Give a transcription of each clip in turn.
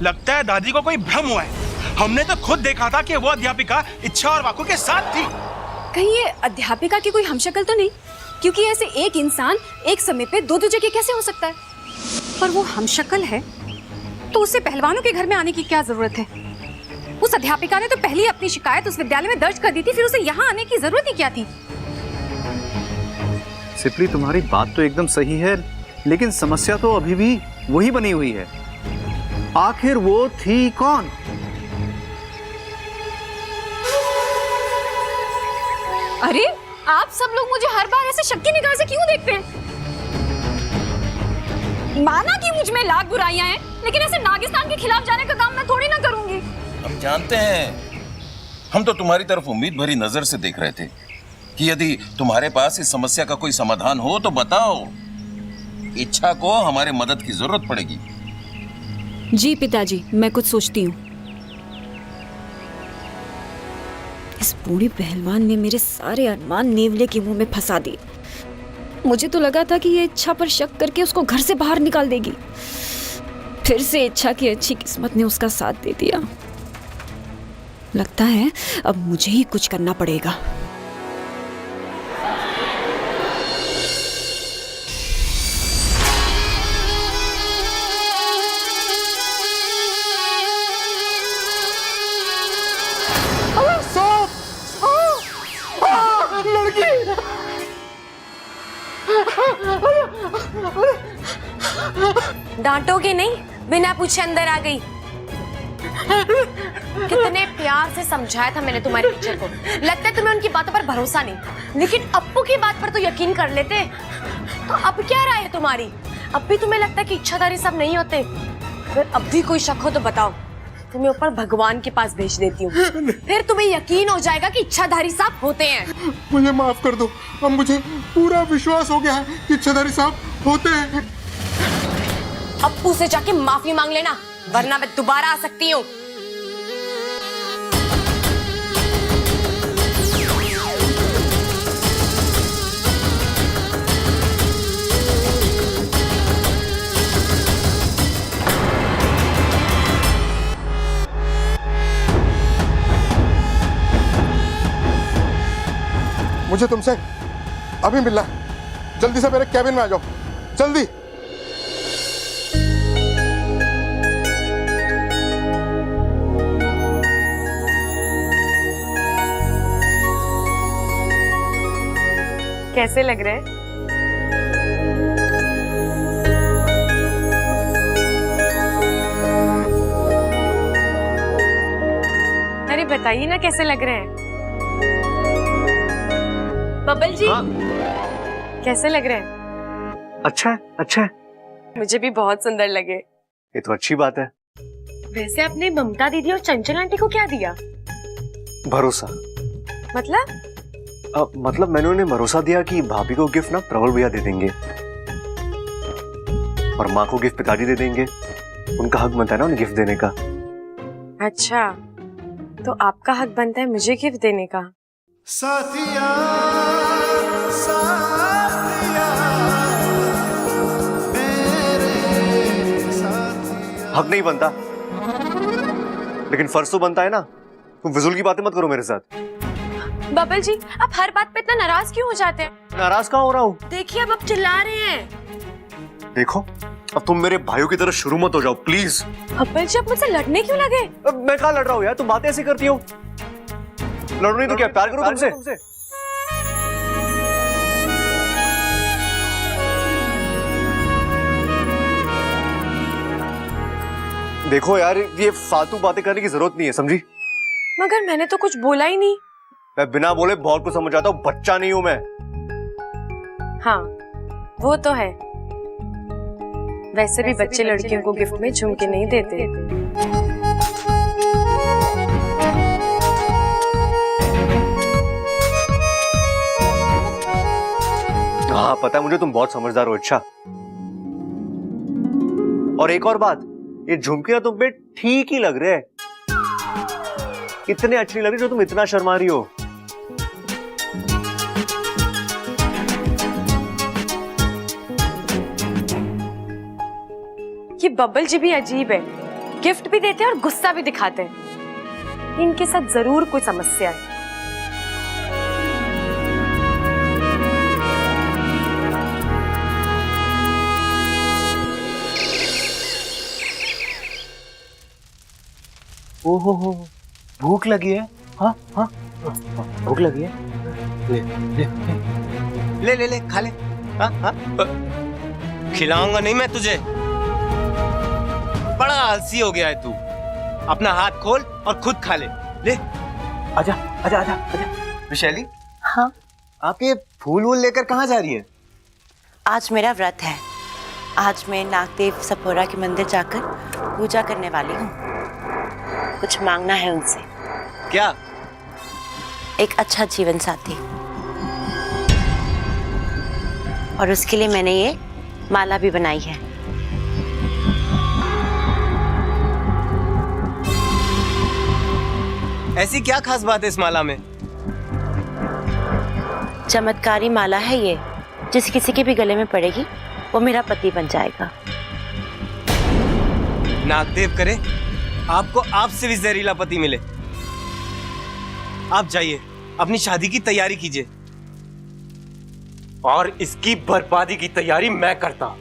लगता है दादी को कोई भ्रम हुआ है। हमने तो खुद देखा था कि वो अध्यापिका इच्छा और वाकू के साथ थी। कहीं ये अध्यापिका की कोई हमशक्ल तो नहीं? क्योंकि ऐसे एक इंसान एक समय पे दो जगह कैसे हो सकता है? पर वो हमशक्ल है तो उसे पहलवानों के घर में आने की क्या जरूरत है? उस अध्यापिका ने तो पहले अपनी शिकायत उस विद्यालय में दर्ज कर दी थी, फिर उसे यहाँ आने की जरूरत ही क्या थी? सिपली, तुम्हारी बात तो एकदम सही है, लेकिन समस्या तो अभी भी वही बनी हुई है। आखिर वो थी कौन? अरे आप सब लोग मुझे हर बार ऐसे शक की निगाह से क्यों देखते हैं? माना कि मुझ में लाख बुराइयां हैं, लेकिन ऐसे नागिस्तान के खिलाफ जाने का काम मैं थोड़ी ना करूंगी। हम जानते हैं, हम तो तुम्हारी तरफ उम्मीद भरी नजर से देख रहे थे कि यदि तुम्हारे पास इस समस्या का कोई समाधान हो तो बताओ। इच्छा को हमारे मदद की जरूरत पड़ेगी। जी पिताजी, मैं कुछ सोचती हूँ। इस बूढ़ी पहलवान ने मेरे सारे अरमान नेवले के मुंह में फंसा दिए। मुझे तो लगा था कि ये इच्छा पर शक करके उसको घर से बाहर निकाल देगी। फिर से इच्छा की अच्छी किस्मत ने उसका साथ दे दिया। लगता है अब मुझे ही कुछ करना पड़ेगा। डांटोगे नहीं? बिना पूछे अंदर आ गई। कितने प्यार से समझाया था मैंने तुम्हारे टीचर को। लगता है तुम्हें उनकी बातों पर भरोसा नहीं, लेकिन अप्पू की बात पर तो यकीन कर लेते। तो अब क्या राय है तुम्हारी? अब भी तुम्हें लगता है कि इच्छाधारी सब नहीं होते? अगर अब भी कोई शक हो तो बताओ, तुम्हें ऊपर भगवान के पास भेज देती हूँ। फिर तुम्हें यकीन हो जाएगा कि इच्छाधारी साहब होते हैं। मुझे माफ कर दो, अब मुझे पूरा विश्वास हो गया है कि इच्छाधारी साहब होते हैं। अप्पू से जाके माफी मांग लेना, वरना मैं दोबारा आ सकती हूँ। मुझे तुमसे अभी मिलना है। जल्दी से मेरे कैबिन में आ जाओ, जल्दी। कैसे लग रहे हैं? अरे बताइए ना कैसे लग रहे हैं? बबल जी, हाँ? कैसे लग रहे हैं? अच्छा है, अच्छा है। मुझे भी बहुत सुंदर लगे। ये तो अच्छी बात है। वैसे आपने ममता दीदी और चंचल आंटी को क्या दिया? भरोसा। मतलब मैंने उन्हें भरोसा दिया कि भाभी को गिफ्ट ना प्रबल भैया दे देंगे और माँ को गिफ्ट पिताजी दे देंगे। उनका हक बनता है ना उन्हें गिफ्ट देने का। अच्छा, तो आपका हक बनता है मुझे गिफ्ट देने का। साथिया, साथिया, मेरे साथिया। हक नहीं बनता, लेकिन फर्ज तो बनता है ना। तुम फिजूल की बातें मत करो मेरे साथ। बबल जी, आप हर बात पे इतना नाराज क्यों हो जाते हैं? नाराज कहाँ हो रहा हूँ? देखिए अब आप चिल्ला रहे हैं। देखो, अब तुम मेरे भाइयों की तरह शुरू मत हो जाओ प्लीज। बबल जी, आप मुझसे लड़ने क्यों लगे? अब मैं कहाँ लड़ रहा हूँ यार, तुम बातें ऐसी करती हो। लड़ो नहीं तो क्या प्यार करूँ तुमसे? देखो यार, ये फालतू बातें करने की जरूरत नहीं है, समझी? मगर मैंने तो कुछ बोला ही नहीं। मैं बिना बोले बहुत कुछ समझ जाता हूँ, बच्चा नहीं हूं मैं। हाँ, वो तो है। वैसे भी बच्चे लड़कियों को गिफ्ट में झुमके नहीं देते। हाँ पता है मुझे, तुम बहुत समझदार हो। अच्छा, और एक और बात, ये झुमके ना तुम पे ठीक ही लग रहे हैं। इतने अच्छी लग रही जो तुम इतना शर्मा रही हो। ये बबल जी भी अजीब है। गिफ्ट भी देते हैं और गुस्सा भी दिखाते हैं। इनके साथ जरूर कोई समस्या है। ओहो हो, भूख लगी है। हाँ हाँ, भूख लगी है। ले ले ले ले ले, खा ले। हाँ हाँ, खिलाऊंगा नहीं मैं तुझे। बड़ा आलसी हो गया है तू। अपना हाथ खोल और खुद खा ले। ले, आजा आजा आजा आजा। विशैली, हाँ, आप ये फूल वूल लेकर कहाँ जा रही है? आज मेरा व्रत है। आज मैं नागदेव सपोरा के मंदिर जाकर पूजा करने वाली हूँ। कुछ मांगना है उनसे। क्या? एक अच्छा जीवन साथी, और उसके लिए मैंने ये माला भी बनाई है। ऐसी क्या खास बात है इस माला में? चमत्कारी माला है ये, जिस किसी के भी गले में पड़ेगी वो मेरा पति बन जाएगा। नागदेव करे आपको आपसे भी जहरीला पति मिले। आप जाइए, अपनी शादी की तैयारी कीजिए, और इसकी बर्बादी की तैयारी मैं करता हूं।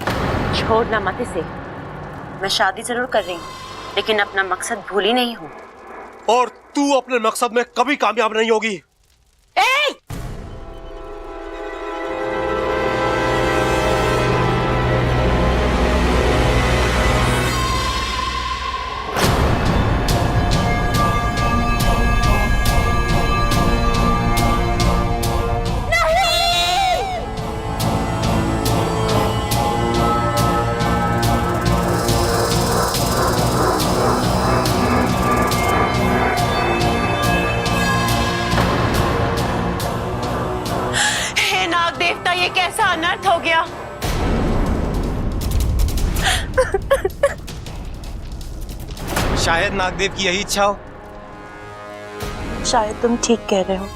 छोड़ना मत इसे। मैं शादी जरूर कर रही हूँ, लेकिन अपना मकसद भूली नहीं हूँ। और तू अपने मकसद में कभी कामयाब नहीं होगी। ये कैसा अनर्थ हो गया? शायद नागदेव की यही इच्छा हो। शायद तुम ठीक कह रहे हो।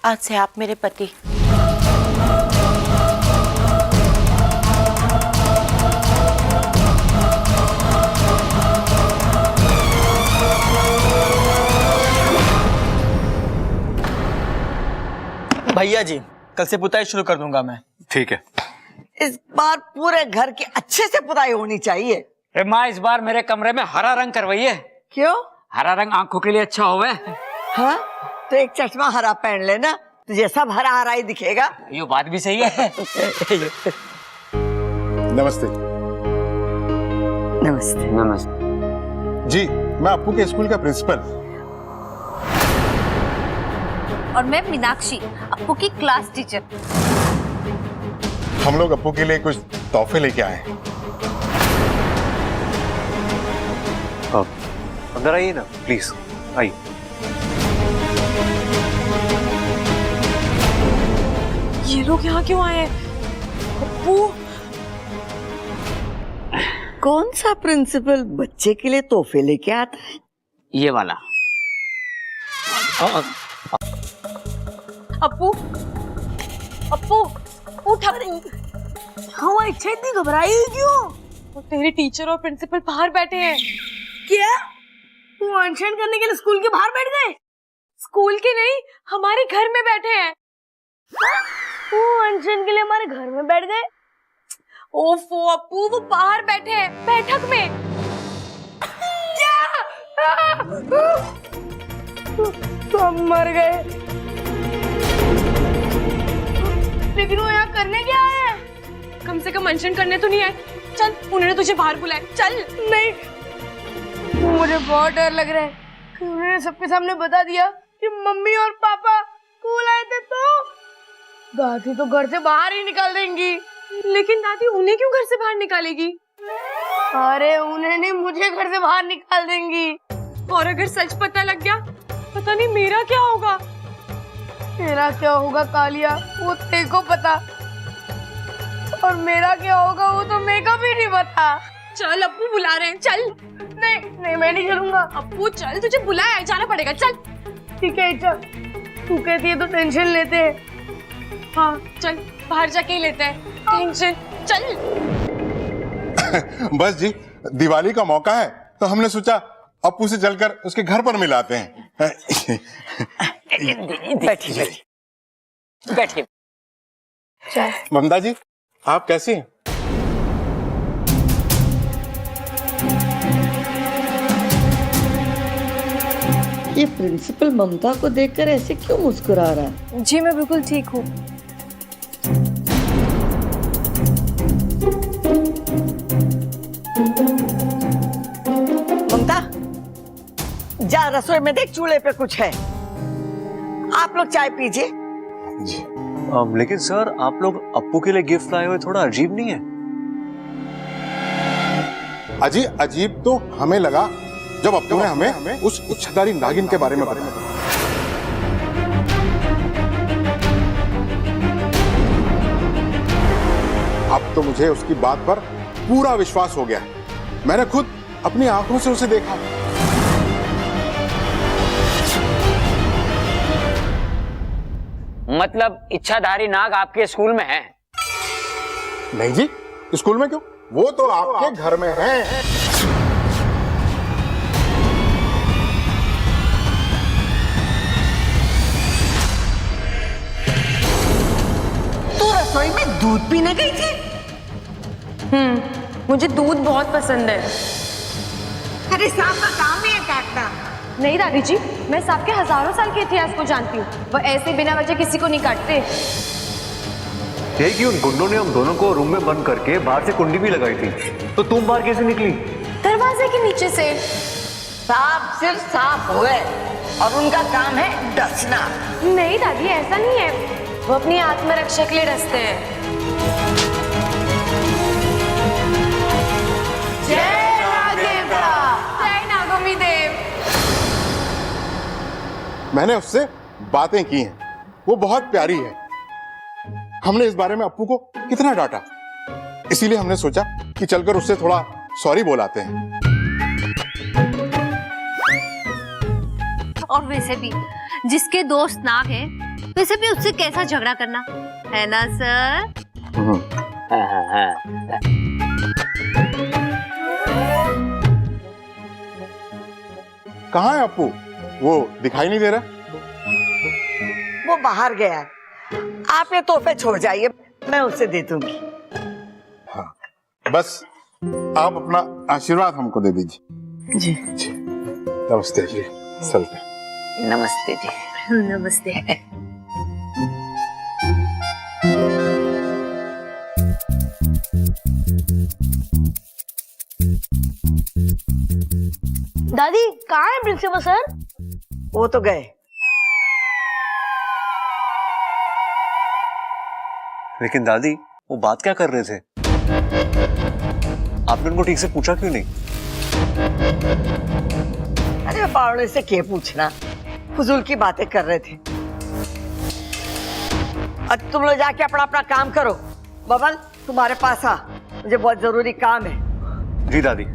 आज से आप मेरे पति। भैया जी, कल से पुताई शुरू कर दूंगा मैं। ठीक है। इस बार पूरे घर की अच्छे से पुताई होनी चाहिए। माँ, इस बार मेरे कमरे में हरा रंग करवाइए। क्यों? हरा रंग आंखों के लिए अच्छा होवे। हाँ, तो एक चश्मा हरा पहन लेना, तुझे सब हरा हरा ही दिखेगा। ये बात भी सही है। नमस्ते। नमस्ते। नमस्ते जी, मैं अप्पू के स्कूल का प्रिंसिपल। और मैं मीनाक्षी, अप्पू की क्लास टीचर। हम लोग अप्पू के लिए कुछ तोहफे लेके आए हैं। अंदर आइए ना प्लीज, आइए। ये लोग यहाँ क्यों आए हैं? अप्पू, कौन सा प्रिंसिपल बच्चे के लिए तोहफे लेके आता है? ये वाला। अप्पू, अप्पू, उठ। हाँ, इच्छा इतनी घबराई हुई क्यों? और तेरे टीचर और प्रिंसिपल बाहर बैठे हैं। क्या? तू अनशन करने के लिए स्कूल के बाहर बैठ गए? स्कूल के नहीं, हमारे घर में बैठे हैं। तू अनशन के लिए हमारे घर में बैठ गए? ओफो अप्पू, वो बाहर बैठे हैं बैठक में। तो हम मर गए। लेकिन वो यहाँ करने क्या आए हैं? कम से कम अनशन करने तो नहीं आए। चल, उन्होंने तुझे बाहर बुलाया। चल। नहीं, मुझे बहुत डर लग रहा है कि उन्होंने सबके सामने बता दिया कि मम्मी और पापा स्कूल आए थे, तो दादी तो घर से बाहर ही निकाल देंगी। लेकिन दादी उन्हें क्यों घर से बाहर निकालेगी? अरे उन्हें नहीं, मुझे घर से बाहर निकाल देंगी। और अगर सच पता लग गया, पता नहीं मेरा क्या होगा। तेरा क्या होगा कालिया, वो तेरे को पता, और मेरा क्या होगा वो तो मेरे को भी नहीं पता। चल, अप्पू बुला रहे हैं। चल। नहीं नहीं, मैं नहीं चलूंगा। अप्पू चल, तुझे बुलाया है, जाना पड़ेगा। चल। ठीक है, चल। तू कहती है तो टेंशन लेते हैं। हाँ चल, बाहर जाके ही लेते हैं टेंशन। चल। बस जी, दिवाली का मौका है तो हमने सोचा अप्पू से चलकर उसके घर पर मिलाते हैं। बैठिए बैठिए। ममता जी, आप कैसी हैं? ये प्रिंसिपल ममता को देखकर ऐसे क्यों मुस्कुरा रहा है? जी मैं बिल्कुल ठीक हूँ। ममता, जा रसोई में देख, चूल्हे पे कुछ है। आप लोग चाय पीजिए। लेकिन सर, आप लोग अप्पू के लिए गिफ्ट लाए हुए, थोड़ा अजीब नहीं है? अजीब तो हमें लगा जब अप्पू ने हमें उस इच्छाधारी नागिन के बारे में बताया। अब तो मुझे उसकी बात पर पूरा विश्वास हो गया। मैंने खुद अपनी आंखों से उसे देखा। मतलब इच्छाधारी नाग आपके स्कूल में है? नहीं जी, स्कूल में क्यों? वो तो आपके घर में है। तू रसोई में दूध पीने गई थी? मुझे दूध बहुत पसंद है। अरे सांप का काम ही है काटना। नहीं दादी जी, मैं सांप के हजारों साल के इतिहास को जानती हूँ। वह ऐसे बिना वजह किसी को नहीं काटते। यही कि उन गुंडों ने हम दोनों को रूम में बंद करके बाहर से कुंडी भी लगाई थी, तो तुम बाहर कैसे निकली? दरवाजे के नीचे से। सांप सिर्फ सांप हुए और उनका काम है डसना। नहीं दादी, ऐसा नहीं है। वो अपनी आत्मरक्षा के लिए डसते हैं। जय नागदेवता, जय नागोमी देव। मैंने उससे बातें की हैं, वो बहुत प्यारी है। हमने इस बारे में अप्पू को कितना डांटा, इसीलिए हमने सोचा कि चलकर उससे थोड़ा सॉरी बोलाते हैं। और वैसे भी जिसके दोस्त नाग है, वैसे भी उससे कैसा झगड़ा करना है ना सर? कहाँ है अप्पू? वो दिखाई नहीं दे रहा। वो बाहर गया है। आप ये तोहफे छोड़ जाइए, मैं उसे दे दूंगी। हाँ, बस आप अपना आशीर्वाद हमको दे दीजिए। जी। नमस्ते जी। चलते। नमस्ते जी। नमस्ते। दादी, कहाँ है प्रिंसिपल सर? वो तो गए। लेकिन दादी, वो बात क्या कर रहे थे? आपने उनको ठीक से पूछा क्यों नहीं? अरे बावड़े से क्या पूछना, फजूल की बातें कर रहे थे। अब तुम लोग जाके अपना अपना काम करो। बबल, तुम्हारे पास आ, मुझे बहुत जरूरी काम है। जी दादी।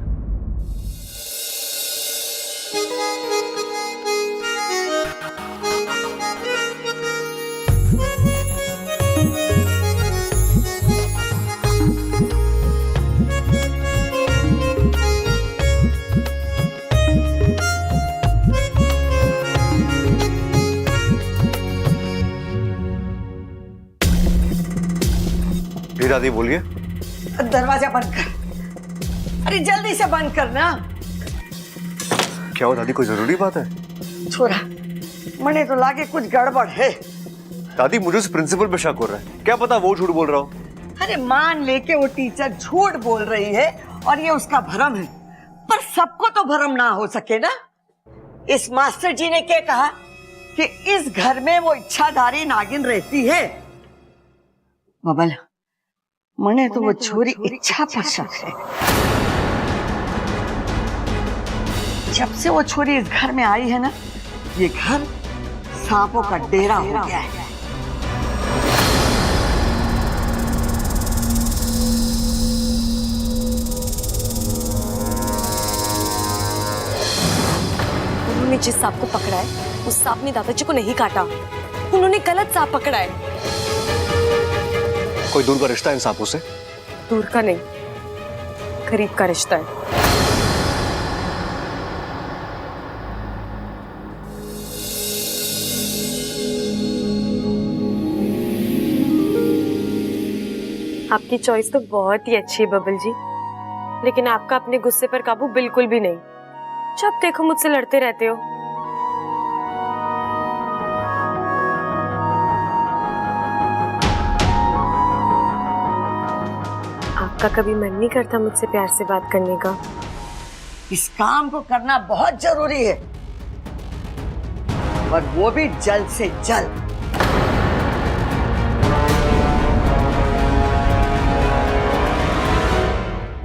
जी दादी, बोलिए। दरवाजा बंद कर। अरे जल्दी से बंद करना। क्या हो दादी, कोई जरूरी बात है? छोरा, मने तो लागे कुछ गड़बड़ है। दादी, मुझे उस प्रिंसिपल पे शक हो रहा है। क्या पता वो झूठ बोल रहा हो। अरे मान ले के वो टीचर झूठ बोल रही है और ये उसका भरम है, पर सबको तो भरम ना हो सके ना। इस मास्टर जी ने क्या कहा कि इस घर में वो इच्छाधारी नागिन रहती है। बबल, मने तो वो छोरी इच्छा पर शक है। जब से वो छोरी इस घर में आई है ना, ये घर सांपों का डेरा हो गया है। उन्होंने जिस सांप को पकड़ा है, उस सांप ने दादाजी को नहीं काटा। उन्होंने गलत सांप पकड़ा है। कोई दूर का रिश्ता इन सांपों से? दूर का नहीं, करीब का रिश्ता है। आपकी चॉइस तो बहुत ही अच्छी है बबल जी, लेकिन आपका अपने गुस्से पर काबू बिल्कुल भी नहीं। जब देखो मुझसे लड़ते रहते हो। आपका कभी मन नहीं करता मुझसे प्यार से बात करने का? इस काम को करना बहुत जरूरी है, और वो भी जल्द से जल्द।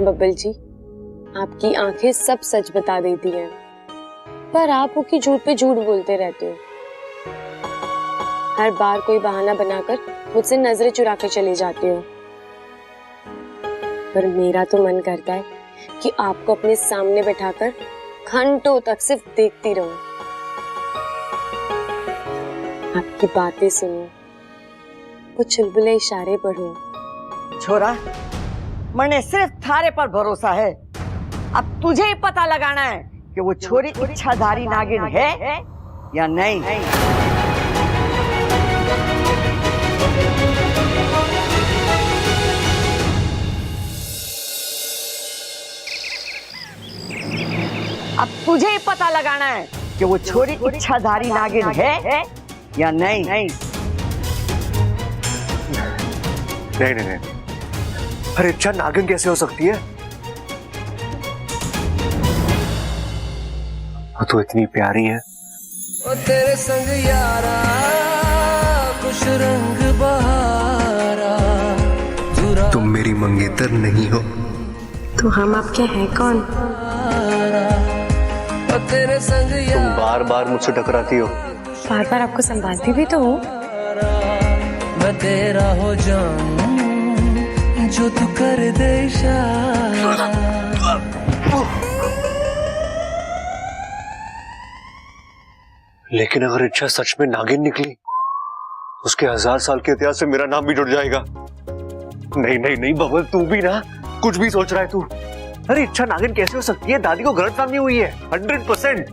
बब्बल जी, आपकी आंखें सब सच बता देती हैं, पर आप उसकी झूठ पे झूठ बोलते रहते हो। हर बार कोई बहाना बनाकर मुझसे नजरें चुरा कर चले जाते हो। पर मेरा तो मन करता है कि आपको अपने सामने बैठाकर घंटों तक सिर्फ देखती रहूं, आपकी बातें सुनूं, वो चुलबुले इशारे पढ़ूं। छोरा, मैंने सिर्फ थारे पर भरोसा है। अब तुझे ही पता लगाना है कि वो छोरी इच्छाधारी नागिन है या नहीं। अब तुझे ही पता लगाना है कि वो छोरी इच्छाधारी नागिन है या नहीं। नहीं नहीं नहीं, अरे इच्छा नागिन कैसे हो सकती है? वो तो इतनी प्यारी है। ओ तेरे संग यारा कुछ रंग बहारा, तुम मेरी मंगेतर नहीं हो तो हम आपके हैं कौन? ओ तेरे संग तुम बार बार मुझसे टकराती हो। बार बार आपको संभालती भी तो हूँ। मैं तेरा हो जाऊं जो तू कर दे इशारा। लेकिन अगर इच्छा सच में नागिन निकली, उसके 1000 साल के इतिहास से मेरा नाम भी जुड़ जाएगा। नहीं नहीं नहीं बबल, तू भी ना कुछ भी सोच रहा है तू। अरे इच्छा नागिन कैसे हो सकती है? दादी को गलतफहमी हुई है 100%।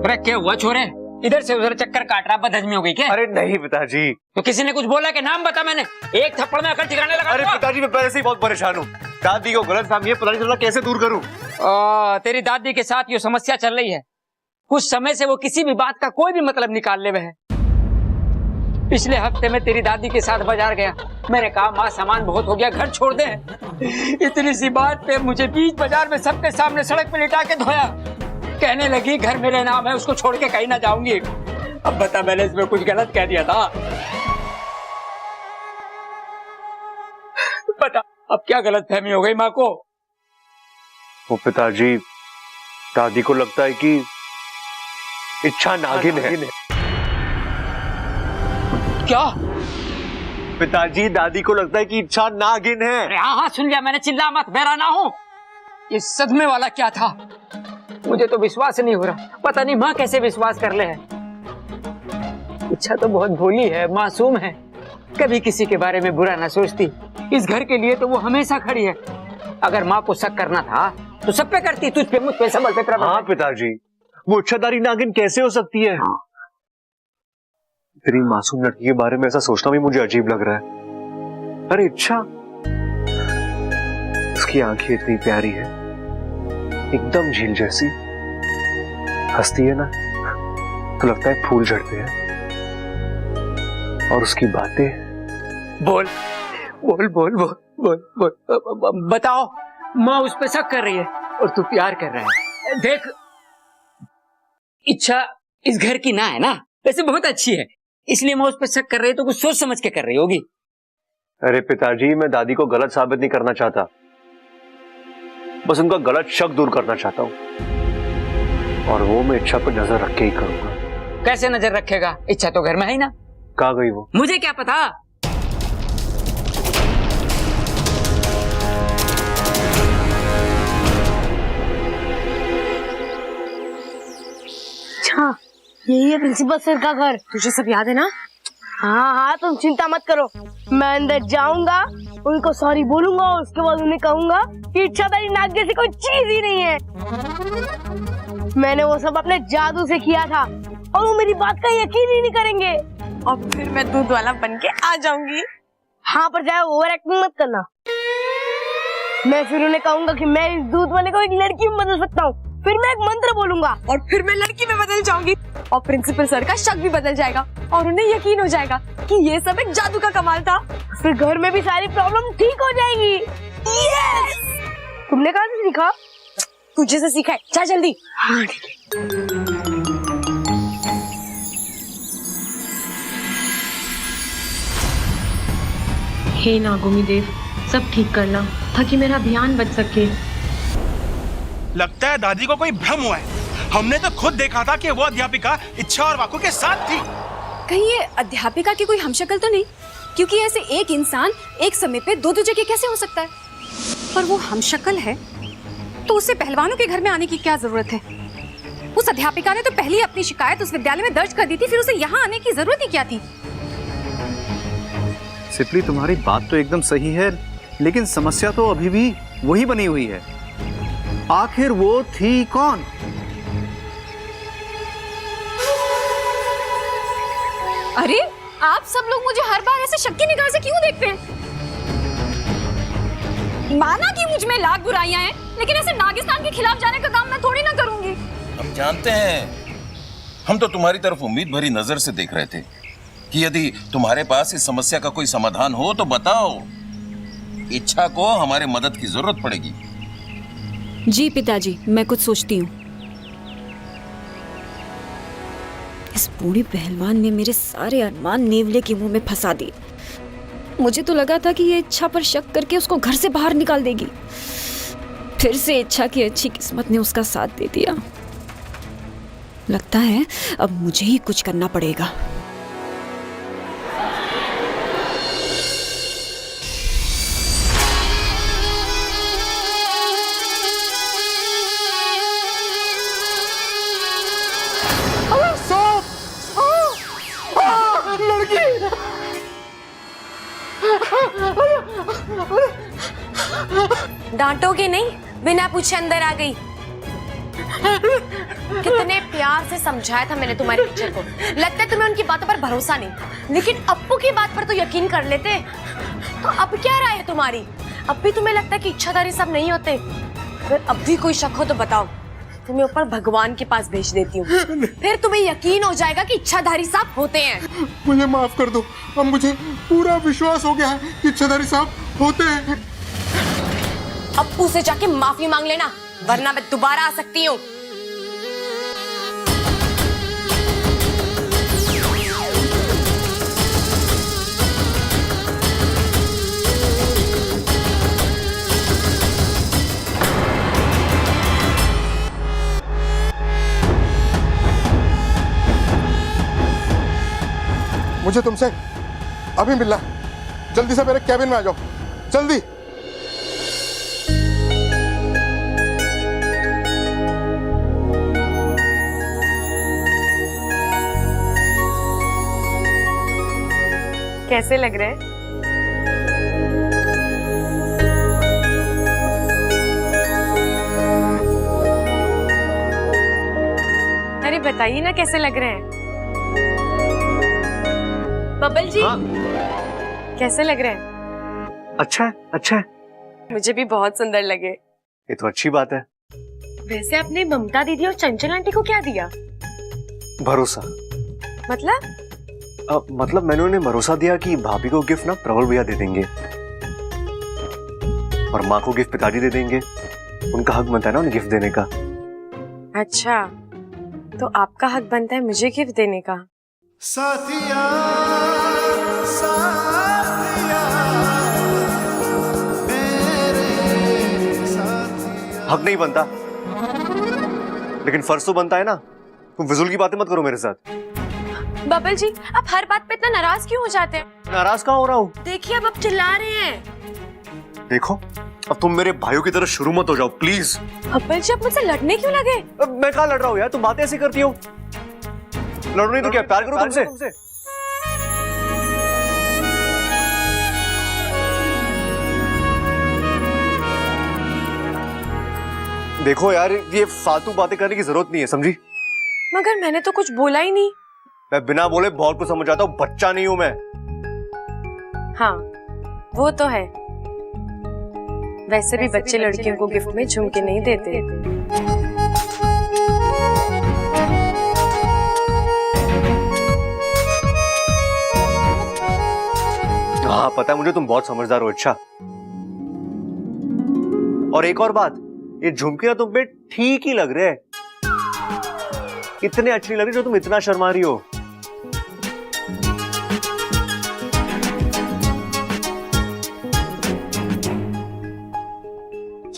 अरे क्या हुआ छोरे? इधर से उधर चक्कर काट रहा, बदहजमी हो गई क्या? अरे नहीं पिताजी। तो किसी ने कुछ बोला कि नाम बता, मैंने एक थप्पड़ में अकल ठिकाने लगा। अरे पिताजी, मैं पहले से ही बहुत परेशान हूँ। दादी को गलतफहमी है, पता नहीं चला कैसे दूर करूँ। तेरी दादी के साथ ये समस्या चल रही है। कुछ समय से वो किसी भी बात का कोई भी मतलब निकालने में है। पिछले हफ्ते में तेरी दादी के साथ बाजार गया, मैंने कहा माँ सामान बहुत हो गया, घर छोड़ दे। इतनी सी बात पे मुझे बीच बाजार में सबके सामने सड़क पे लिटा के धोया। कहने लगी घर मेरे नाम है, उसको छोड़ के कहीं ना जाऊंगी। अब बता, मैंने इसमें कुछ गलत कह दिया था? बता, अब क्या गलत फहमी हो गई माँ को? वो पिताजी, दादी को लगता है कि इच्छा नागिन है। क्या? पिताजी, दादी को लगता है कि इच्छा नागिन है। अरे हाँ हाँ सुन लिया मैंने, चिल्ला मत, बहरा ना हो। ये सदमे वाला क्या था? मुझे तो विश्वास नहीं हो रहा। पता नहीं माँ कैसे विश्वास कर ले है। इच्छा तो बहुत भोली है, मासूम है, कभी किसी के बारे में बुरा ना सोचती। इस घर के लिए तो वो हमेशा खड़ी है। अगर माँ को शक करना था तो सब पे करती, तुझ पे, मुझ पे, संभल पे। हाँ पिताजी, वो इच्छाधारी नागिन कैसे हो सकती है? तेरी मासूम लड़की के बारे में ऐसा सोचना भी मुझे अजीब लग रहा है। अरे इच्छा, उसकी आंखें इतनी प्यारी है, एकदम झील जैसी, हंसती है ना तो लगता है फूल झड़ते हैं। और उसकी बातें, बोल बोल बोल बोल बोल बोल, बताओ। माँ उस पे शक कर रही है और तू प्यार कर रहा है। देख, इच्छा इस घर की ना है ना, वैसे बहुत अच्छी है, इसलिए मैं उस पर शक कर रही है तो कुछ सोच समझ के कर रही होगी। अरे पिताजी, मैं दादी को गलत साबित नहीं करना चाहता, बस उनका गलत शक दूर करना चाहता हूँ। और वो मैं इच्छा पर नजर रख के ही करूंगा। कैसे नजर रखेगा? इच्छा तो घर में है ना। कहाँ गई वो? मुझे क्या पता। अच्छा, यही है प्रिंसिपल सर का घर। तुझे सब याद है ना? हाँ हाँ, तुम चिंता मत करो। मैं अंदर जाऊंगा, उनको सॉरी बोलूंगा और उसके बाद उन्हें कहूंगा कि इच्छाधारी नाग जैसी कोई चीज ही नहीं है। मैंने वो सब अपने जादू से किया था और वो मेरी बात का यकीन ही नहीं करेंगे। और फिर मैं दूध वाला बन के आ जाऊंगी। हाँ, पर जाए ओवर एक्टिंग मत करना। मैं फिर उन्हें कहूंगा कि मैं इस दूध वाले को एक लड़की में बदल सकता हूँ। फिर मैं एक मंत्र बोलूंगा और फिर मैं लड़की में बदल जाऊंगी और प्रिंसिपल सर का शक भी बदल जाएगा और उन्हें यकीन हो जाएगा कि ये सब एक जादू का कमाल था। फिर घर में भी सारी प्रॉब्लम ठीक हो जाएगी। यस! तुमने कहाँ से सीखा? तुझे से सीखा है, जा जल्दी। हाँ, ठीक है। हे नागोमी देव, सब ठीक करना ताकि मेरा ध्यान बच सके। लगता है दादी को कोई भ्रम हुआ है। हमने तो खुद देखा था कि वो अध्यापिका इच्छा और वाकू के साथ थी। कहीं ये अध्यापिका की कोई हमशक्ल तो नहीं? क्योंकि ऐसे एक इंसान एक समय पे दो जगह कैसे हो सकता है? पर वो हमशक्ल है तो उसे पहलवानों के घर में आने की क्या जरूरत है? उस अध्यापिका ने तो पहले ही अपनी शिकायत उस विद्यालय में दर्ज कर दी थी, फिर उसे यहाँ आने की जरूरत ही क्या थी? सिपली, तुम्हारी बात तो एकदम सही है, लेकिन समस्या तो अभी भी वही बनी हुई है। आखिर वो थी कौन? अरे आप सब लोग मुझे हर बार ऐसे शक की निगाह से क्यों देखते हैं? माना कि मुझ में लाख बुराइयां हैं, लेकिन ऐसे नागिस्तान के खिलाफ जाने का काम मैं थोड़ी ना करूंगी। हम जानते हैं, हम तो तुम्हारी तरफ उम्मीद भरी नजर से देख रहे थे कि यदि तुम्हारे पास इस समस्या का कोई समाधान हो तो बताओ। इच्छा को हमारे मदद की जरूरत पड़ेगी। जी पिताजी, मैं कुछ सोचती हूँ। इस बूढ़ी पहलवान ने मेरे सारे अरमान नेवले के मुंह में फंसा दिए। मुझे तो लगा था कि ये इच्छा पर शक करके उसको घर से बाहर निकाल देगी। फिर से इच्छा की अच्छी किस्मत ने उसका साथ दे दिया। लगता है अब मुझे ही कुछ करना पड़ेगा। डांटोगे नहीं? बिना पूछे अंदर आ गई। कितने प्यार से समझाया था मैंने तुम्हारे टीचर को। लगता है तुम्हें उनकी बातों पर भरोसा नहीं, लेकिन अप्पू की बात पर तो यकीन कर लेते। तो अब क्या राय है तुम्हारी? अब भी तुम्हें लगता है कि इच्छाधारी सब नहीं होते? अगर अब भी कोई शक हो तो बताओ, तुम्हें ऊपर भगवान के पास भेज देती हूँ। फिर तुम्हें यकीन हो जाएगा कि इच्छाधारी साहब होते हैं। मुझे माफ कर दो, अब मुझे पूरा विश्वास हो गया है कि इच्छाधारी साहब होते हैं। अप्पू से जाके माफी मांग लेना, वरना मैं दोबारा आ सकती हूँ। मुझे तुमसे अभी मिलना है। जल्दी से मेरे कैबिन में आ जाओ, जल्दी। कैसे लग रहे हैं? अरे बताइए ना कैसे लग रहे हैं? बबल जी, हाँ? कैसे लग रहे हैं? अच्छा है, अच्छा है। मुझे भी बहुत सुंदर लगे। ये तो अच्छी बात है। वैसे आपने ममता दीदी और चंचल आंटी को क्या दिया? भरोसा। मतलब मैंने उन्हें भरोसा दिया कि भाभी को गिफ्ट ना प्रबल भैया दे देंगे और माँ को गिफ्ट पिताजी दे देंगे। उनका हक बनता है ना उन्हें गिफ्ट देने का। अच्छा, तो आपका हक बनता है मुझे गिफ्ट देने का। साथिया, साथिया, मेरे साथिया। हक नहीं बनता, लेकिन फर्ज तो बनता है ना। तुम फिजूल की बातें मत करो मेरे साथ। बबल जी, आप हर बात पे इतना नाराज क्यों हो जाते हैं? नाराज कहाँ हो रहा हूँ? देखिए अब आप चिल्ला रहे हैं। देखो, अब तुम मेरे भाइयों की तरह शुरू मत हो जाओ प्लीज। बबल जी, आप मुझसे लड़ने क्यों लगे? मैं कहाँ लड़ रहा हूँ यार, तुम बातें ऐसी करती हो। लड़ो नहीं तो क्या प्यार करो तुमसे? देखो यार, ये फालतू बातें करने की जरूरत नहीं है, समझी? मगर मैंने तो कुछ बोला ही नहीं। मैं बिना बोले बहुत कुछ समझ आता हूँ, बच्चा नहीं हूं मैं। हाँ वो तो है। वैसे भी बच्चे लड़कियों को गिफ्ट में झुमके नहीं देते। हाँ पता है मुझे, तुम बहुत समझदार हो। अच्छा, और एक और बात, ये झुमके ना तुम पे ठीक ही लग रहे हैं, इतने अच्छी लग रही जो तुम इतना शर्मा रही हो।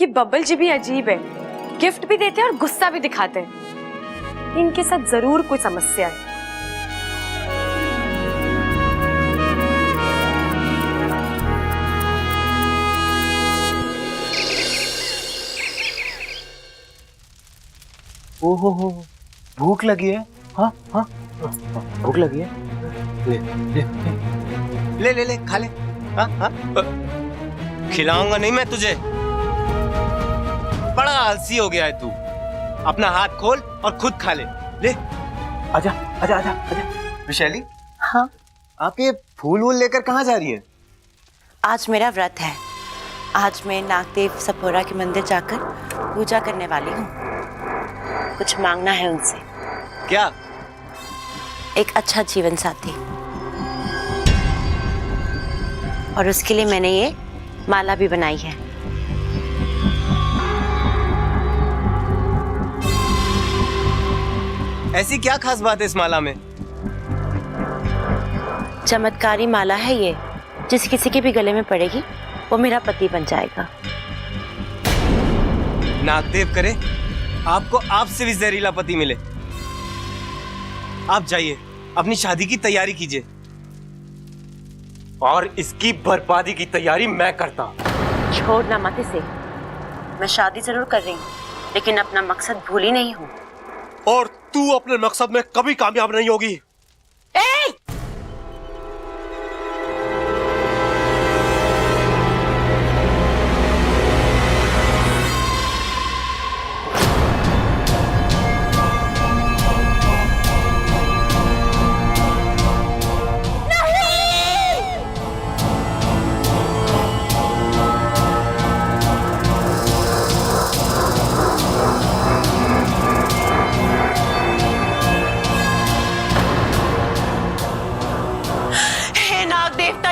ये बब्बल जी भी अजीब है, गिफ्ट भी देते हैं और गुस्सा भी दिखाते हैं। इनके साथ जरूर कोई समस्या है। ओहो हो, भूख लगी है? हाँ हाँ, भूख लगी है? ले ले ले ले ले, खा ले। हाँ हाँ, खिलाऊंगा नहीं मैं तुझे, बड़ा आलसी हो गया है तू। अपना हाथ खोल और खुद खा ले। ले, आजा आजा आजा आजा। विशाली, हाँ, आप ये फूल वूल लेकर कहाँ जा रही है? आज मेरा व्रत है। आज मैं नागदेव सपोरा के मंदिर जाकर पूजा करने वाली हूँ। कुछ मांगना है उनसे। क्या? एक अच्छा जीवन साथी, और उसके लिए मैंने ये माला भी बनाई है। ऐसी क्या खास बात है इस माला में? चमत्कारी माला है ये, जिस किसी के भी गले में पड़ेगी वो मेरा पति बन जाएगा। नागदेव करे आपको आपसे भी जहरीला पति मिले। आप जाइए, अपनी शादी की तैयारी कीजिए, और इसकी बर्बादी की तैयारी मैं करता हूँ। छोड़ना मत इसे। मैं शादी जरूर कर रही हूँ, लेकिन अपना मकसद भूली नहीं हूँ। और तू अपने मकसद में कभी कामयाब नहीं होगी।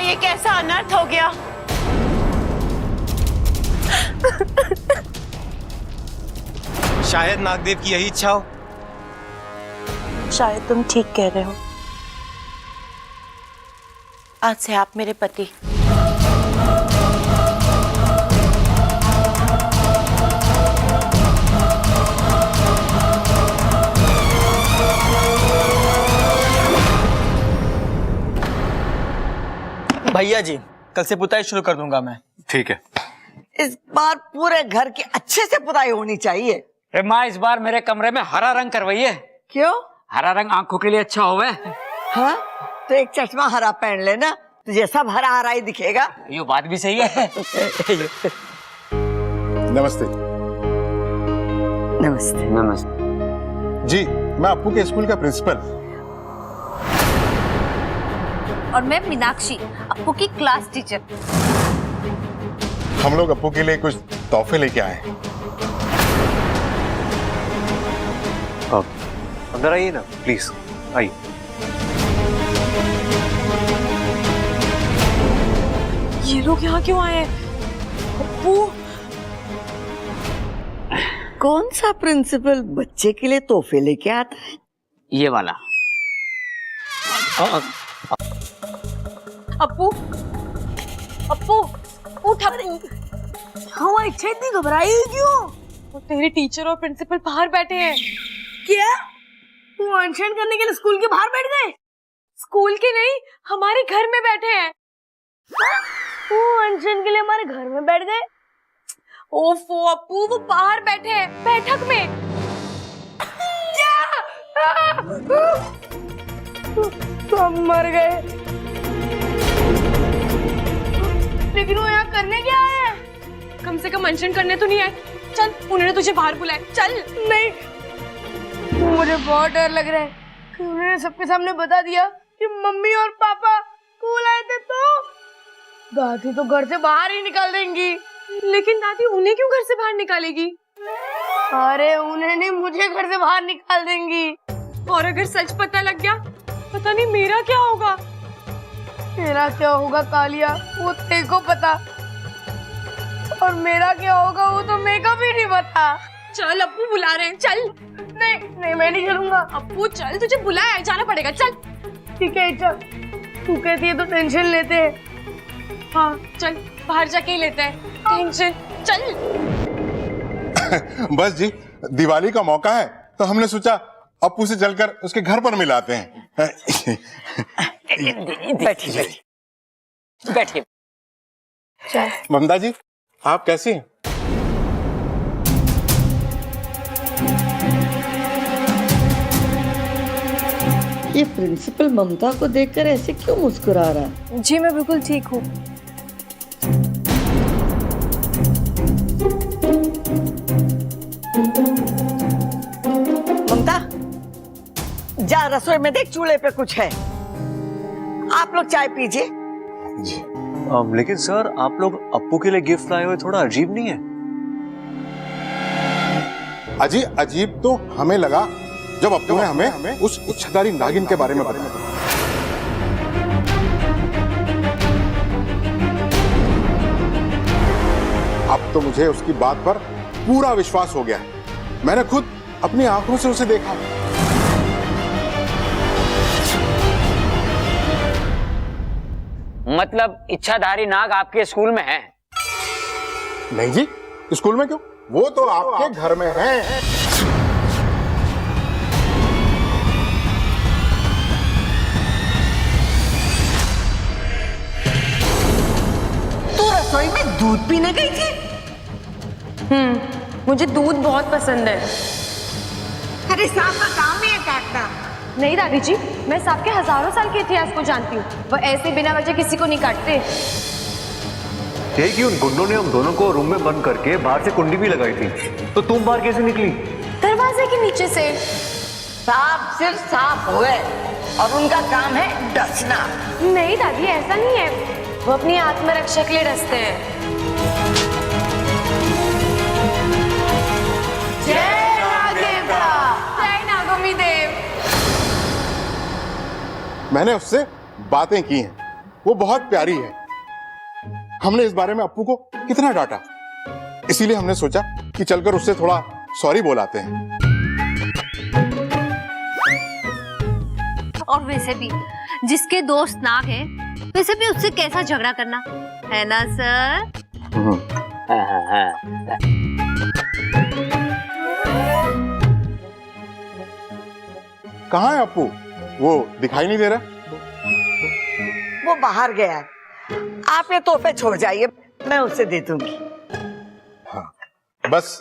ये कैसा अनर्थ हो गया? शायद नागदेव की यही इच्छा हो। शायद तुम ठीक कह रहे हो। आज से आप मेरे पति। भैया जी, कल से पुताई शुरू कर दूंगा मैं। ठीक है। इस बार पूरे घर की अच्छे से पुताई होनी चाहिए। माँ इस बार मेरे कमरे में हरा रंग करवाइए। क्यों? हरा रंग आंखों के लिए अच्छा होवे। हाँ, तो एक चश्मा हरा पहन लेना, तुझे सब हरा हरा ही दिखेगा। ये बात भी सही है। नमस्ते। नमस्ते। नमस्ते जी, मैं अप्पू के स्कूल का प्रिंसिपल। और मैं मीनाक्षी, अप्पू की क्लास टीचर। हम लोग अप्पू के लिए कुछ तोहफे लेके आए हैं। अंदर आइए ना प्लीज, आइए। ये लोग यहाँ क्यों आए? अप्पू, कौन सा प्रिंसिपल बच्चे के लिए तोहफे लेके आता है? ये वाला। अप्पू, अप्पू उठ। हाँ, इच्छा इतनी घबराई क्यों? वो तेरे टीचर और प्रिंसिपल बाहर बैठे हैं। क्या? तू अनशन करने के लिए स्कूल के बाहर बैठ गए? स्कूल के नहीं, हमारे घर में बैठे हैं। तू अनशन के लिए हमारे घर में बैठ गए? ओफो अप्पू, वो बाहर बैठे हैं बैठक में। तो हम मर गए। लेकिन वो यहाँ करने क्या आए हैं? कम से कम अनशन करने तो नहीं आए। चल चल, उन्होंने तुझे बाहर बुलाया, चल। नहीं, मुझे बहुत डर लग रहा है कि उन्होंने सबके सामने बता दिया कि मम्मी और पापा स्कूल आए थे, तो दादी तो घर से बाहर ही निकाल देंगी। लेकिन दादी उन्हें क्यों घर से बाहर निकालेगी? अरे उन्हें नहीं, मुझे घर से बाहर निकाल देंगी। और अगर सच पता लग गया, पता नहीं मेरा क्या होगा। तेरा क्या होगा कालिया, वो तेरे को पता, और मेरा क्या होगा वो तो मेरे को भी नहीं पता। चल, अप्पू बुला रहे हैं, चल। नहीं नहीं, मैं नहीं चलूंगा। अप्पू चल, तुझे बुलाया है, जाना पड़ेगा, चल। ठीक है, चल। तू कहती है तो टेंशन लेते हैं। हाँ चल, बाहर जाके ही लेते हैं टेंशन, चल। बस जी, दिवाली का मौका है तो हमने सोचा अप्पू से चलकर उसके घर पर मिलाते हैं। बैठिए बैठिए। ममता जी, आप कैसी हैं? ये प्रिंसिपल ममता को देखकर ऐसे क्यों मुस्कुरा रहा है? जी मैं बिल्कुल ठीक हूँ। ममता, जा रसोई में देख, चूल्हे पे कुछ है। आप लोग चाय पीजिए। लेकिन सर, आप लोग अप्पू के लिए गिफ्ट लाए हुए, थोड़ा अजीब नहीं है? अजीब तो हमें लगा जब अप्पू ने हमें उस इच्छाधारी नागिन के बारे में बताया। अब तो मुझे उसकी बात पर पूरा विश्वास हो गया है। मैंने खुद अपनी आंखों से उसे देखा। मतलब इच्छाधारी नाग आपके स्कूल में है? नहीं जी, स्कूल में क्यों? वो तो आपके घर में है। तू रसोई में दूध पीने गई थी? मुझे दूध बहुत पसंद है। अरे सांप का काम ही है काटना। नहीं दादी जी, मैं सांप के हजारों साल के इतिहास को जानती हूँ। वो ऐसे बिना वजह किसी को नहीं काटते। यही कि उन गुंडों ने हम दोनों को रूम में बंद करके बाहर से कुंडी भी लगाई थी, तो तुम बाहर कैसे निकली? दरवाजे के नीचे से। सांप सिर्फ सांप हुए और उनका काम है डसना। नहीं दादी, ऐसा नहीं है, वो अपनी आत्मरक्षा के लिए डसते हैं। जय नागदेवता, जय नागोमी देव। मैंने उससे बातें की हैं, वो बहुत प्यारी है। हमने इस बारे में अप्पू को कितना डांटा, इसीलिए हमने सोचा कि चलकर उससे थोड़ा सॉरी बोलाते हैं। और वैसे भी जिसके दोस्त नाग है, वैसे भी उससे कैसा झगड़ा करना है ना सर? कहाँ है अप्पू? वो दिखाई नहीं दे रहा। वो बाहर गया है। आप ये तोहफे छोड़ जाइए, मैं उसे दे दूंगी। हाँ, बस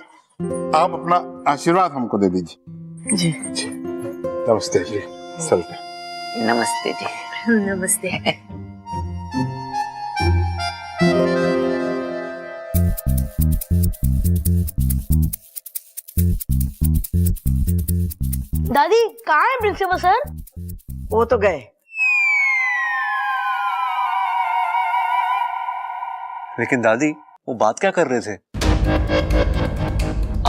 आप अपना आशीर्वाद हमको दे दीजिए। जी। नमस्ते जी, चलते। नमस्ते जी। नमस्ते। दादी, कहाँ है प्रिंसिपल सर? वो तो गए। लेकिन दादी, वो बात क्या कर रहे थे?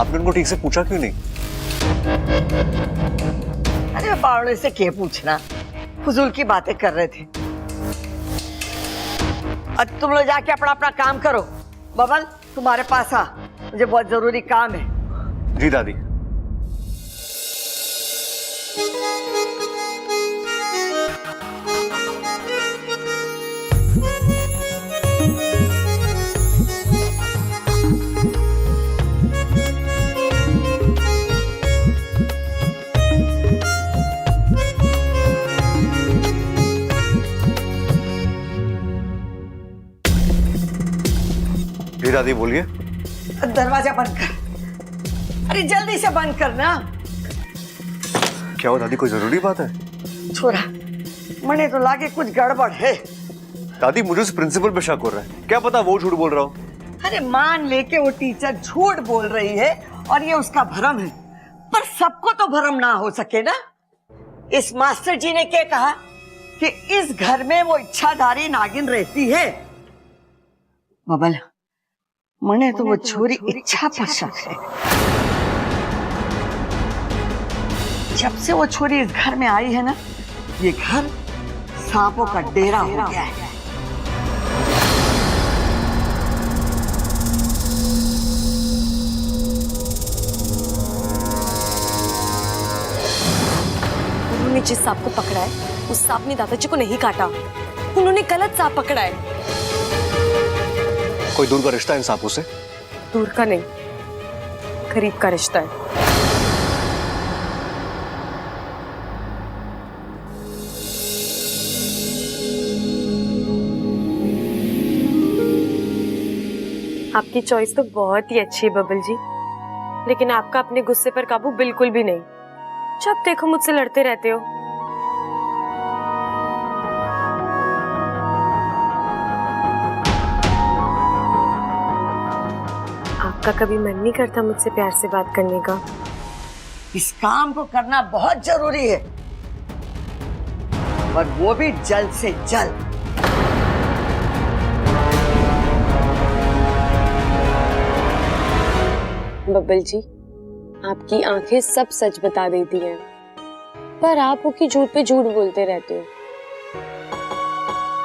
आपने उनको ठीक से पूछा क्यों नहीं? अरे बावड़े से क्या पूछना, फजूल की बातें कर रहे थे। अब तुम लोग जाके अपना अपना काम करो। बबल, तुम्हारे पास आ, मुझे बहुत जरूरी काम है। जी दादी। दादी बोलिए। दरवाजा बंद कर। अरे जल्दी से बंद करना। क्या हो दादी, कोई जरूरी बात है? छोरा, मने तो लागे कुछ गड़बड़ है। दादी, मुझे उस प्रिंसिपल पे शक हो रहा है। क्या पता वो झूठ बोल रहा हो। अरे मान लेके वो टीचर झूठ बोल रही है और ये उसका भरम है, पर सबको तो भरम ना हो सके ना। इस मास्टर जी ने क्या कहा कि इस घर में वो इच्छाधारी नागिन रहती है। बबल, मने तो वो छोरी इच्छा पर शक है। जब से वो छोरी इस घर में आई है ना, ये घर सांपों का डेरा हो गया है। उन्होंने जिस सांप को पकड़ा है उस सांप ने दादाजी को नहीं काटा, उन्होंने गलत सांप पकड़ा है। कोई दूर का रिश्ता है इन सांपों से? दूर का नहीं, करीब का रिश्ता है। आपकी चॉइस तो बहुत ही अच्छी है बबल जी, लेकिन आपका अपने गुस्से पर काबू बिल्कुल भी नहीं। जब देखो मुझसे लड़ते रहते हो। आपका कभी मन नहीं करता मुझसे प्यार से बात करने का? इस काम को करना बहुत जरूरी है, और वो भी जल्द से जल्द। बब्बल जी, आपकी आंखें सब सच बता देती हैं, पर आप उसकी झूठ पे झूठ बोलते रहते हो।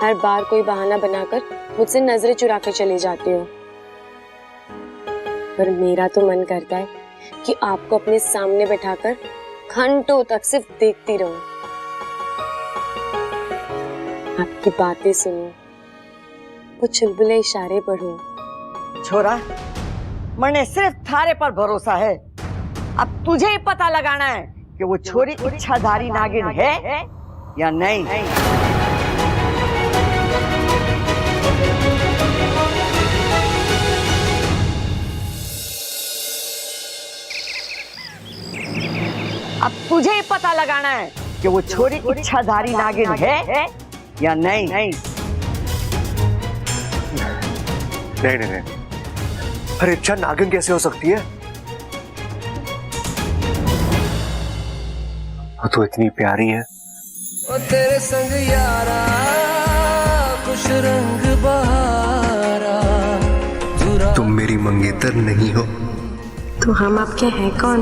हर बार कोई बहाना बनाकर मुझसे नजरें चुरा कर चले जाते हो। पर मेरा तो मन करता है कि आपको अपने सामने बैठाकर घंटों तक सिर्फ देखती रहूं, आपकी बातें सुनूं, वो चुलबुले इशारे पढ़ूं। छोरा, मने सिर्फ थारे पर भरोसा है। अब तुझे ही पता लगाना है कि वो छोरी इच्छाधारी नागिन है या नहीं। अब तुझे ही पता लगाना है कि वो छोरी इच्छाधारी नागिन है या नहीं। नहीं नहीं नहीं, अरे इच्छा नागिन कैसे हो सकती है? वो तो इतनी प्यारी है। ओ तेरे संग यारा कुछ रंग बहारा, तुम मेरी मंगेतर नहीं हो तो हम आपके हैं कौन?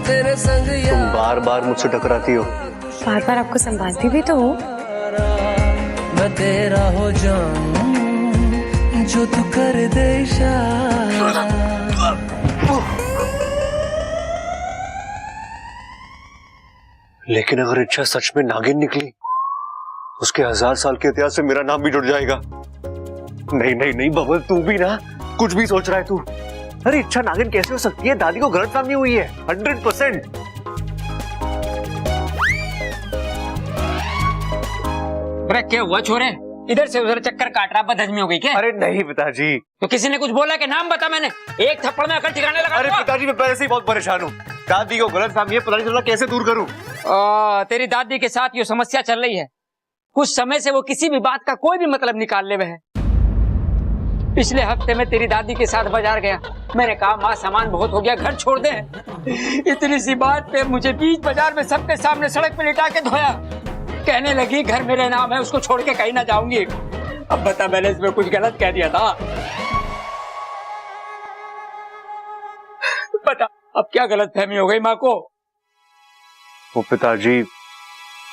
तेरे संग तुम बार बार मुझसे टकराती हो। बार बार आपको संभालती भी तो हूँ। मैं तेरा हो जाऊं जो तू कर दे इशारा। लेकिन अगर इच्छा सच में नागिन निकली, उसके 1000 साल के इतिहास से मेरा नाम भी जुड़ जाएगा। नहीं नहीं नहीं बबल, तू भी ना कुछ भी सोच रहा है तू। अरे इच्छा नागिन कैसे हो सकती है? दादी को गलतफहमी हुई है 100%। अरे क्या हुआ छोरे? इधर से उधर चक्कर काट रहा, बदहजमी हो गई क्या? अरे नहीं पिताजी। तो किसी ने कुछ बोला कि नाम बता, मैंने एक थप्पड़ में अकल ठिकाने लगा। अरे पिताजी, मैं पहले से ही बहुत परेशान हूँ। दादी को गलतफहमी है, पता नहीं चल रहा कैसे दूर करूँ। तेरी दादी के साथ ये समस्या चल रही है। कुछ समय से वो किसी भी बात का कोई भी मतलब निकालने में है। पिछले हफ्ते में तेरी दादी के साथ बाजार गया, मैंने कहा माँ सामान बहुत हो गया, घर छोड़ दे। इतनी सी बात पे मुझे बीच बाजार में सबके सामने सड़क पे लिटा के धोया। कहने लगी घर मेरे नाम है, उसको छोड़ के कहीं ना जाऊंगी। अब बता, मैंने इसमें कुछ गलत कह दिया था? बता, अब क्या गलतफहमी हो गई माँ को? वो पिताजी,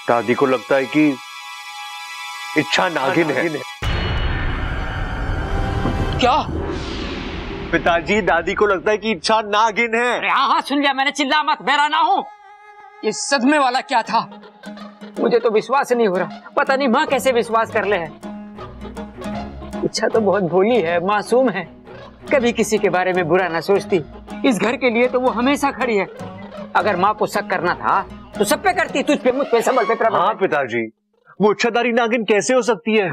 दादी को लगता है कि इच्छा नागिन है। क्या? पिताजी, दादी को लगता है कि इच्छा नागिन है। अरे हाँ हाँ सुन लिया मैंने, चिल्ला मत, बहरा ना हो। ये सदमे वाला क्या था? मुझे तो विश्वास नहीं हो रहा। पता नहीं माँ कैसे विश्वास कर ले है। इच्छा तो बहुत भोली है, मासूम है, कभी किसी के बारे में बुरा ना सोचती। इस घर के लिए तो वो हमेशा खड़ी है। अगर माँ को शक करना था तो सब पे करती, तुझ पे, मुझ पे, सबल पे, प्रबल। हाँ पिताजी, वो इच्छाधारी नागिन कैसे हो सकती है?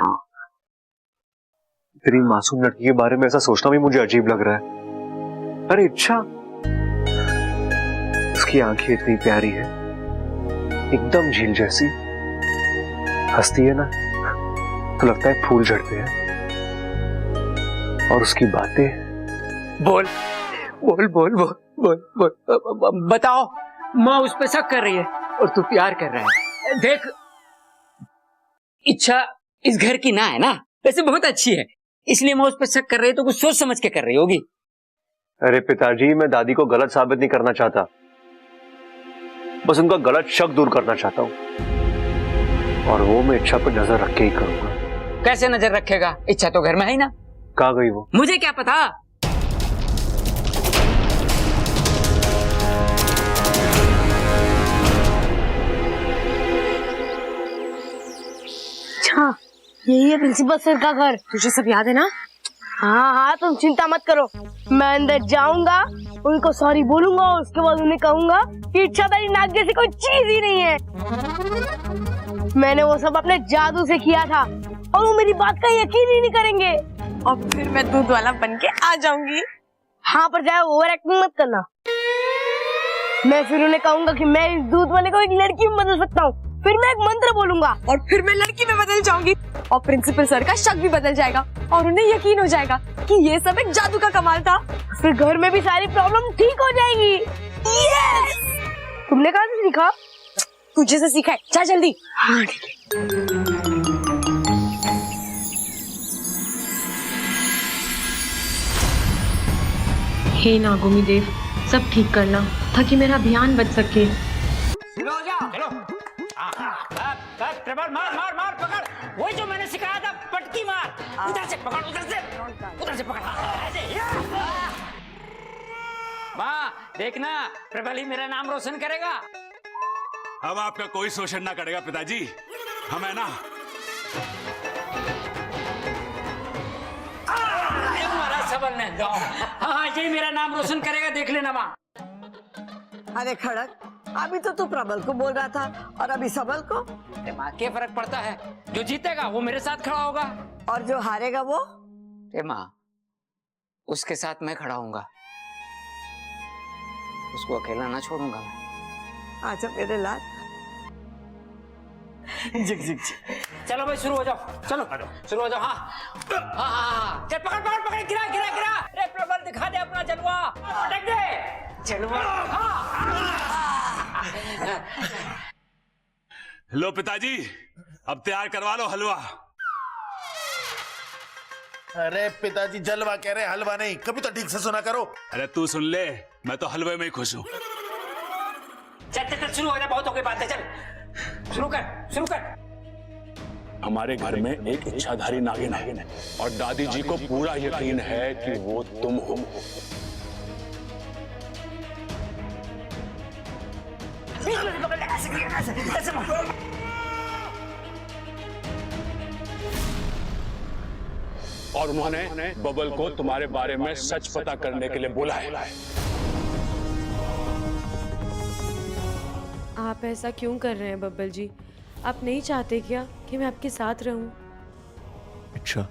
तेरी मासूम लड़की के बारे में ऐसा सोचना भी मुझे अजीब लग रहा है। अरे इच्छा, उसकी आंखें इतनी प्यारी है, एकदम झील जैसी, हंसती है ना तो लगता है फूल झड़ते हैं। और उसकी बातें। बोल बोल बोल बोल बोल बोल बताओ। माँ उस पे शक कर रही है और तू प्यार कर रहा है। देख, इच्छा इस घर की ना है ना, वैसे बहुत अच्छी है, इसलिए मैं उस पे शक कर रही है तो कुछ सोच समझ के कर रही होगी। अरे पिताजी, मैं दादी को गलत साबित नहीं करना चाहता, बस उनका गलत शक दूर करना चाहता हूँ, और वो मैं इच्छा पर नजर रख के ही करूंगा। कैसे नजर रखेगा? इच्छा तो घर में है ना। कहाँ गई वो? मुझे क्या पता। अच्छा, यही है प्रिंसिपल सर का घर। तुझे सब याद है ना? हाँ हाँ, तुम चिंता मत करो, मैं अंदर जाऊंगा, उनको सॉरी बोलूंगा और उसके बाद उन्हें कहूंगा कि इच्छाधारी नाग जैसी कोई चीज ही नहीं है। मैंने वो सब अपने जादू से किया था और वो मेरी बात का यकीन ही नहीं करेंगे। और फिर मैं दूध वाला बन के आ जाऊंगी। हाँ, पर जाए ओवर एक्टिंग मत करना। मैं फिर उन्हें कहूंगा कि मैं इस दूध वाले को एक लड़की में बदल सकता हूँ, फिर मैं एक मंत्र बोलूंगा और फिर मैं लड़की में बदल जाऊंगी और प्रिंसिपल सर का शक भी बदल जाएगा और उन्हें यकीन हो जाएगा कि ये सब एक जादू का कमाल था। फिर घर में भी सारी प्रॉब्लम ठीक हो जाएगी। यस! तुमने कहाँ से सीखा? तुझे से सीखा है, जा जल्दी। हाँ ठीक है। हे नागोमी देव, सब ठीक करना ताकि मेरा ध्यान बच सके। चलो। प्रबल मार मार मार, पकड़। वही जो मैंने सिखाया था, पटकी मार। उधर से पकड़, उधर से पकड़। वाह, देखना प्रबल ही मेरा नाम रोशन करेगा। अब आपका कोई शोषण ना करेगा पिताजी, हम है ना। सबल ने जाओ। हाँ, यही मेरा नाम रोशन करेगा, देख लेना माँ। अरे खड़क, अभी तो तू प्रबल को बोल रहा था और अभी सबल को। माँ, क्या फर्क पड़ता है? जो जीतेगा वो मेरे साथ खड़ा होगा और जो हारेगा वो? माँ, उसके साथ मैं खड़ा होऊंगा, उसको अकेला ना छोड़ूंगा मैं। अच्छा मेरे लाल। Zig zig. चलो भाई, शुरू हो जाओ, चलो शुरू हो जाओ। हाँ हाँ हाँ, चल पकड़ पकड़ पकड़, गिरा गिरा गिरा। अरे प्रबल, दिखा दे अपना जलवा, पटक दे जलवा। लो पिताजी, अब तैयार करवा लो हलवा। अरे पिताजी, जलवा कह रहे, हलवा नहीं। कभी तो ठीक से सुना करो। अरे तू सुन ले, मैं तो हलवे में ही खुश हूँ। चल चल शुरू हो जाए, बहुत हो गई बातें, चल शुरू कर शुरू कर। हमारे घर में एक इच्छाधारी नागिन है और दादी जी को पूरा यकीन है कि वो तुम हो। और उन्होंने बबल को तुम्हारे बारे में सच पता करने के लिए बोला है। आप ऐसा क्यों कर रहे हैं बब्बल जी? आप नहीं चाहते क्या कि मैं आपके साथ रहूं? अच्छा,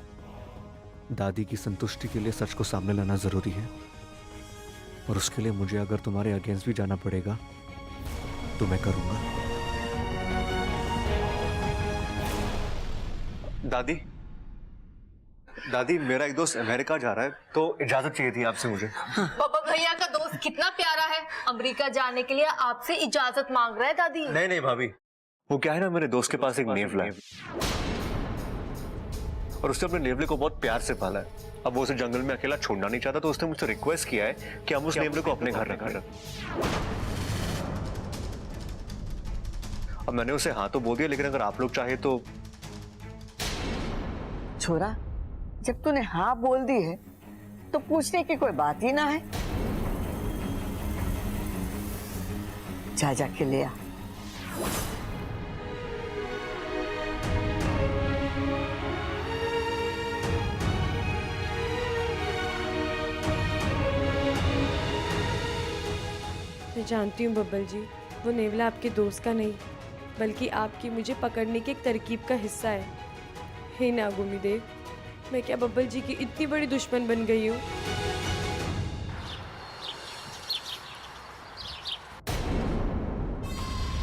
दादी की संतुष्टि के लिए सच को सामने लाना जरूरी है, और उसके लिए मुझे अगर तुम्हारे अगेंस्ट भी जाना पड़ेगा तो मैं करूंगा। दादी, दादी, मेरा एक दोस्त अमेरिका जा रहा है, तो इजाजत चाहिए थी आपसे मुझे। पापा, भैया का दोस्त कितना प्यारा है, अमेरिका जाने के लिए आपसे इजाजत मांग रहा है दादी। नहीं नहीं भाभी, वो क्या है ना, मेरे दोस्त के पास एक नेवला है और उसने अपने नेवले को बहुत प्यार से पाला है। अब वो उसे जंगल में अकेला छोड़ना नहीं चाहता, तो उसने मुझसे रिक्वेस्ट किया है कि हम उस नेवले को अपने घर रखें। अब मैंने उसे हाँ तो बोल दिया, लेकिन अगर आप लोग चाहे तो। छोरा, जब तूने हाँ बोल दी है तो पूछने की कोई बात ही ना है। जा जाके ले आ। मैं जानती हूँ बब्बल जी, वो नेवला आपके दोस्त का नहीं बल्कि आपकी मुझे पकड़ने की एक तरकीब का हिस्सा है। हे नागोमी देव, मैं क्या बब्बल जी की इतनी बड़ी दुश्मन बन गई हूँ?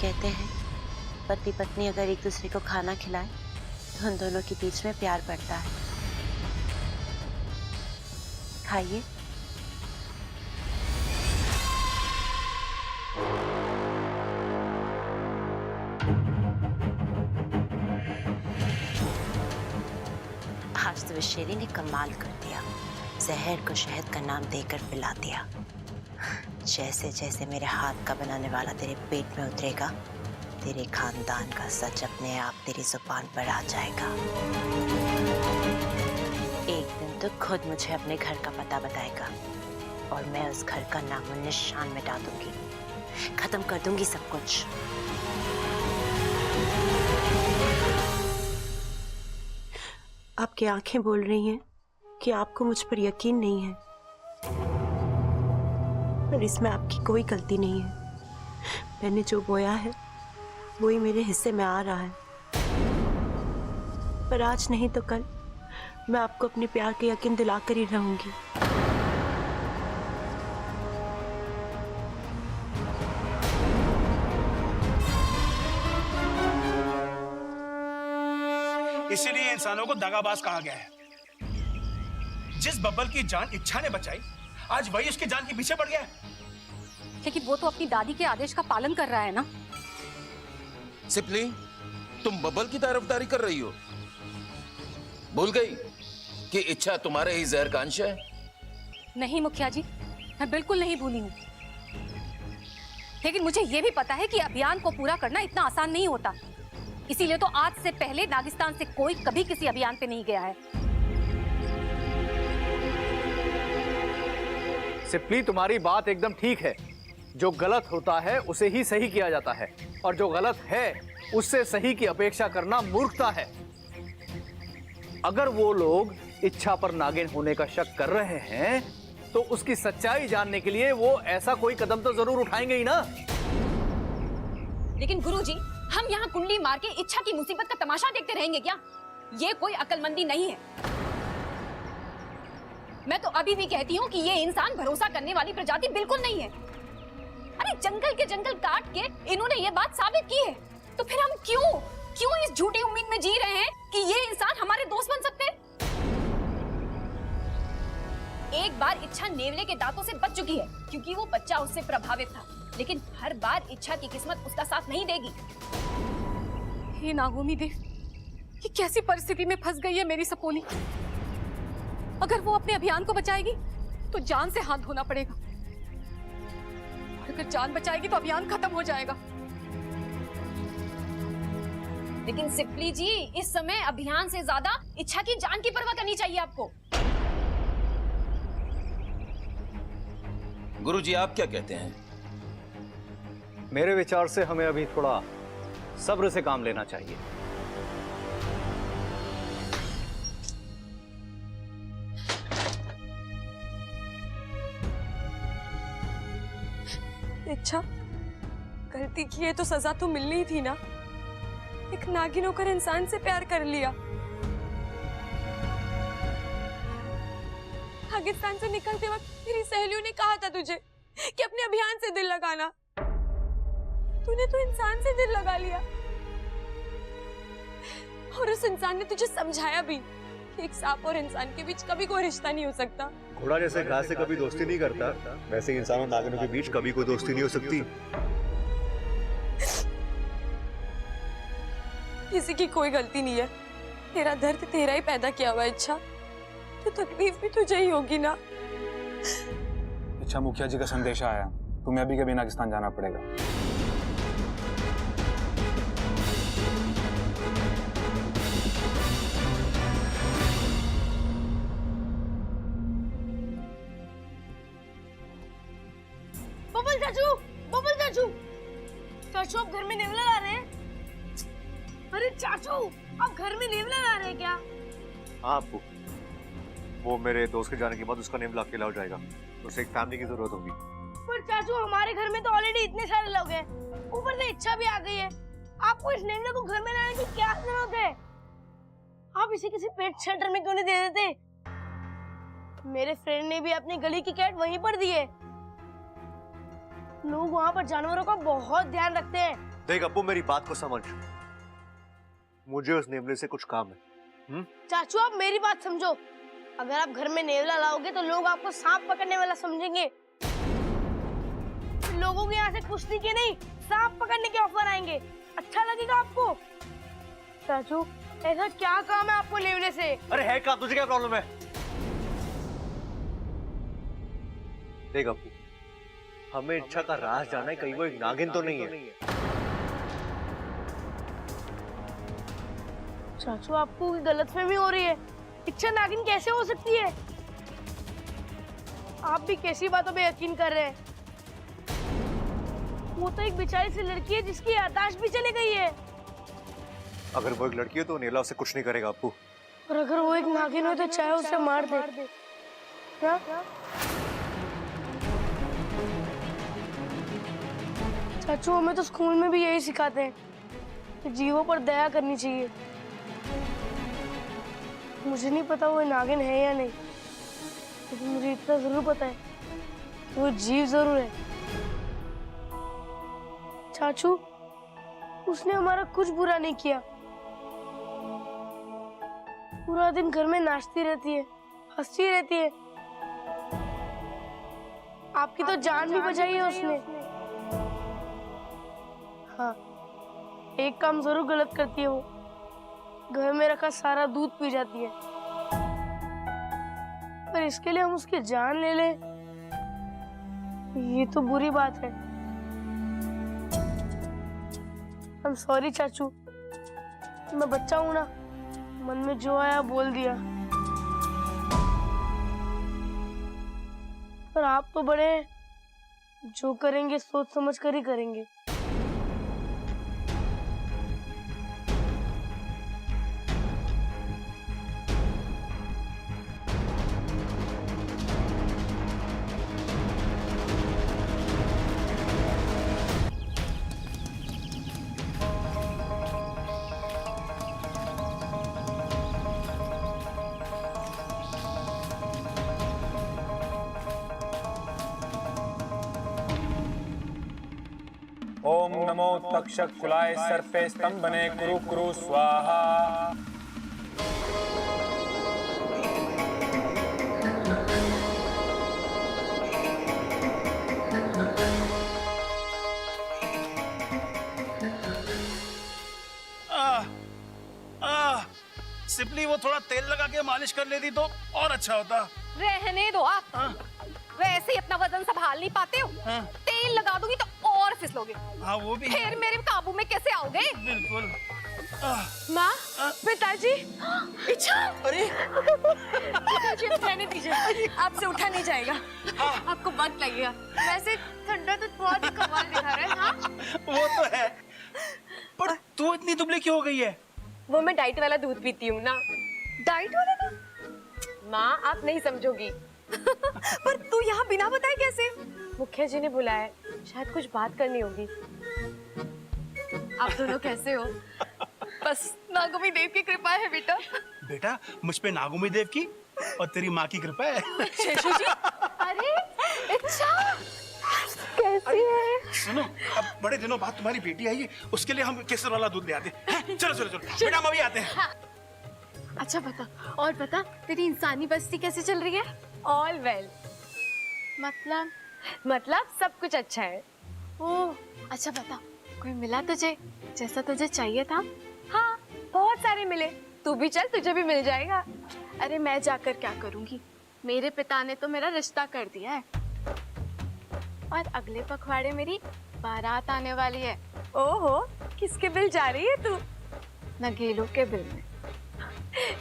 कहते हैं पति पत्नी अगर एक दूसरे को खाना खिलाए तो उन दोनों के बीच में प्यार बढ़ता है। खाइए। आज तो शेरी ने कमाल कर दिया, जहर को शहद का नाम देकर पिला दिया। जैसे जैसे मेरे हाथ का बनाने वाला तेरे पेट में उतरेगा, तेरे खानदान का सच अपने आप तेरी जुबान पर आ जाएगा। एक दिन तो खुद मुझे अपने घर का पता बताएगा और मैं उस घर का नामो निशान मिटा दूंगी, खत्म कर दूंगी सब कुछ। आपकी आंखें बोल रही हैं कि आपको मुझ पर यकीन नहीं है, पर इसमें आपकी कोई गलती नहीं है। मैंने जो बोया है वही मेरे हिस्से में आ रहा है, पर आज नहीं तो कल मैं आपको अपने प्यार के यकीन दिलाकर ही रहूंगी। इसीलिए इंसानों को दगाबाज कहा गया है। जिस बब्बल की जान इच्छा ने बचाई, आज वही उसकी जान के पीछे पड़ गया है। लेकिन वो तो अपनी दादी के आदेश का पालन कर रहा है ना। सिपली, तुम बबल की तरफदारी कर रही हो? भूल गई कि इच्छा तुम्हारे ही जहर का अंश है? नहीं मुखिया जी, मैं बिल्कुल नहीं भूली हूँ। लेकिन मुझे ये भी पता है कि अभियान को पूरा करना इतना आसान नहीं होता। इसीलिए तो आज से पहले नागिस्तान से कोई कभी किसी अभियान पे नहीं गया है। सिप्ली, तुम्हारी बात एकदम ठीक है। जो गलत होता है उसे ही सही किया जाता है, और जो गलत है उससे सही की अपेक्षा करना मूर्खता है। अगर वो लोग इच्छा पर नागिन होने का शक कर रहे हैं तो उसकी सच्चाई जानने के लिए वो ऐसा कोई कदम तो जरूर उठाएंगे ही ना। लेकिन गुरुजी, हम यहाँ कुंडली मार के इच्छा की मुसीबत का तमाशा देखते रहेंगे क्या? ये कोई अक्लमंदी नहीं है। मैं तो अभी भी कहती हूँ कि ये इंसान भरोसा करने वाली प्रजाति बिल्कुल नहीं है। अरे जंगल के जंगल काट के इन्होंने ये बात साबित की है, तो फिर हम क्यों इस झूठी उम्मीद में जी रहे हैं कि ये इंसान हमारे दोस्त बन सकते हैं? एक बार इच्छा नेवले के दांतों से बच चुकी है क्योंकि वो बच्चा उससे प्रभावित था, लेकिन हर बार इच्छा की किस्मत उसका साथ नहीं देगी। हे नागोमी देव, ये कैसी परिस्थिति में फंस गई है मेरी सपोली। अगर वो अपने अभियान को बचाएगी तो जान से हाथ धोना पड़ेगा, और अगर जान बचाएगी तो अभियान खत्म हो जाएगा। लेकिन सिप्ली जी, इस समय अभियान से ज्यादा इच्छा की जान की परवाह करनी चाहिए आपको। गुरुजी, आप क्या कहते हैं? मेरे विचार से हमें अभी थोड़ा सब्र से काम लेना चाहिए। अच्छा, गलती की है तो सजा तो मिलनी ही थी ना। एक नागिन होकर इंसान से प्यार कर लिया। पाकिस्तान से निकलते वक्त मेरी सहेलियों ने कहा था तुझे कि अपने अभियान से दिल लगाना। तूने तो इंसान से दिल लगा लिया, और उस इंसान ने तुझे समझाया भी कि एक सांप और इंसान के बीच कभी कोई रिश्ता नहीं हो सकता। घोड़ा जैसे घास से कभी दोस्ती नहीं करता, वैसे इंसान और नागिनों के बीच कभी कोई दोस्ती नहीं हो सकती। किसी की कोई गलती नहीं है। तेरा दर्द तेरा ही पैदा किया हुआ इच्छा, तो तकलीफ भी तुझे ही होगी ना। इच्छा, मुखिया जी का संदेश आया, तुम्हें अभी के अभी नागिस्तान जाना पड़ेगा। बबल चाचू, चाचू आप घर में नेवला ला रहे हैं? अरे चाचू, आप घर में नेवला ला रहे हैं क्या? हाँ, वो मेरे दोस्त के जाने के बाद उसका नेवला अकेला हो जाएगा, उसे एक फैमिली की जरूरत होगी। पर चाचू, हमारे घर में तो ऑलरेडी इतने सारे लोग हैं, ऊपर से इच्छा भी आ गई है। आपको इस नेवले को घर में लाने की क्या जरूरत है? आप इसे किसी पेट शेल्टर में क्यों नहीं दे देते? मेरे फ्रेंड ने भी अपनी गली की कैट वहीं पर दी है। लोग वहाँ पर जानवरों का बहुत ध्यान रखते हैं। देख अप्पू, मेरी बात को समझ, मुझे उस नेवले से कुछ काम है। चाचू, आप मेरी बात समझो। अगर आप घर में नेवला लाओगे तो लोग आपको सांप पकड़ने वाला समझेंगे। लोगों के यहाँ से कुश्ती के नहीं, सांप पकड़ने के ऑफर आएंगे। अच्छा लगेगा आपको? चाचू, ऐसा क्या काम है आपको नेवले से? अरे है क्या, तुझे क्या प्रॉब्लम है? देख अप्पू, हमें इच्छा का राज जाना है, कहीं वो एक नागिन तो नहीं है। चाचू, आपको गलतफहमी हो रही है। इच्छा नागिन कैसे हो सकती है? आप भी कैसी बातों पे यकीन कर रहे हैं? वो तो एक बेचारी सी लड़की है जिसकी याददाश्त भी चली गई है। अगर वो एक लड़की है तो नेवला उसे कुछ नहीं करेगा अप्पू। और अगर वो एक नागिन हो तो चाहे उसे मार दे। क्या? चाचू, हमें तो स्कूल में भी यही सिखाते हैं कि जीवों पर दया करनी चाहिए। मुझे नहीं पता वो नागिन है या नहीं, लेकिन मुझे इतना जरूर पता है कि वो जीव जरूर है। चाचू, उसने हमारा कुछ बुरा नहीं किया। पूरा दिन घर में नाचती रहती है, हंसती रहती है। आपकी तो जान भी बचाई है उसने। हाँ, एक काम जरूर गलत करती है वो, घर में रखा सारा दूध पी जाती है। पर इसके लिए हम उसकी जान ले लें, ये तो बुरी बात है। I'm sorry चाचू, मैं बच्चा हूं ना, मन में जो आया बोल दिया। पर आप तो बड़े हैं, जो करेंगे सोच समझ कर ही करेंगे। ओम नमो तक्षक कुलाय सर्पे स्तंभने कुरु कुरु स्वाहा। सिंपली वो थोड़ा तेल लगा के मालिश कर लेती तो और अच्छा होता। रहने दो आप। वैसे ही अपना वजन संभाल नहीं पाते हो। तेल लगा दूंगी तो और फिसलोगे। हाँ वो भी। फिर मेरे काबू में कैसे आओगे? बिल्कुल। माँ, पिताजी, इच्छा। अरे पिताजी, रहने दीजिए, आपसे उठा नहीं जाएगा। आपको वक्त लगेगा। वैसे ठंडा तो बहुत ही कमाल दिखा रहा है। हाँ वो तो है, पर तू इतनी दुबली क्यों हो गई है? वो मैं डाइट वाला दूध पीती हूँ ना। डाइट वाला दूध? माँ, आप नहीं समझोगी। पर तू यहाँ बिना बताए कैसे? मुखिया जी ने बुलाया, शायद कुछ बात करनी होगी। आप दोनों कैसे हो? बस नागोमी देव की कृपा है बेटा। बेटा, मुझ पे नागोमी देव की और तेरी माँ की कृपा है। शेषू जी, अरे इच्छा कैसी है? सुनो, अब बड़े दिनों बाद तुम्हारी बेटी आई है, उसके लिए हम केसर वाला दूध ले आते हैं। चलो चलो चलो, बेटा हम अभी आते हैं। हाँ। अच्छा बता, और बता, तेरी इंसानी बस्ती कैसे चल रही है? All well. मतलब सब कुछ अच्छा है। ओह, अच्छा बता, कोई मिला तुझे जैसा तुझे चाहिए था? हाँ, बहुत सारे मिले। तू भी चल, तुझे भी मिल जाएगा। अरे मैं जाकर क्या करूंगी? मेरे पिता ने तो मेरा रिश्ता कर दिया है और अगले पखवाड़े मेरी बारात आने वाली है। ओहो, किसके बिल जा रही है तू? नगेलो के बिल में।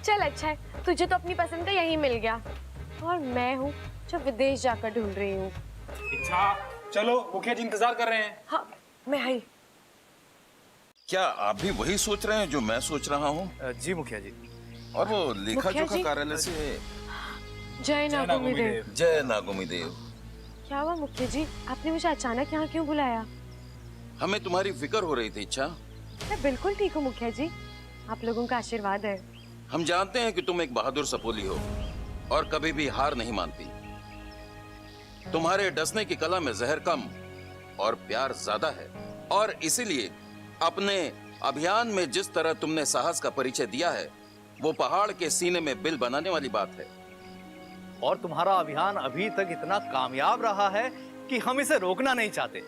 चल अच्छा है, तुझे तो अपनी पसंद का यही मिल गया और मैं हूँ जो विदेश जाकर ढूंढ रही हूँ। इच्छा, चलो, मुखिया जी इंतजार कर रहे हैं। हाँ, मैं आई। क्या आप भी वही सोच रहे हैं जो मैं सोच रहा हूँ? जी मुखिया जी। और वो लेखा जोखा कार्यालय से जय नागोमी देव। जय नागोमी देव। क्या हुआ मुखिया जी, आपने मुझे अचानक यहाँ क्यों बुलाया? हमें तुम्हारी फिक्र हो रही थी इच्छा। मैं बिल्कुल ठीक हूँ मुखिया जी, आप लोगों का आशीर्वाद है। हम जानते हैं कि तुम एक बहादुर सपोली हो और कभी भी हार नहीं मानती। तुम्हारे डसने की कला में जहर कम और प्यार ज्यादा है, और इसीलिए अपने अभियान में जिस तरह तुमने साहस का परिचय दिया है, वो पहाड़ के सीने में बिल बनाने वाली बात है। और तुम्हारा अभियान अभी तक इतना कामयाब रहा है कि हम इसे रोकना नहीं चाहते।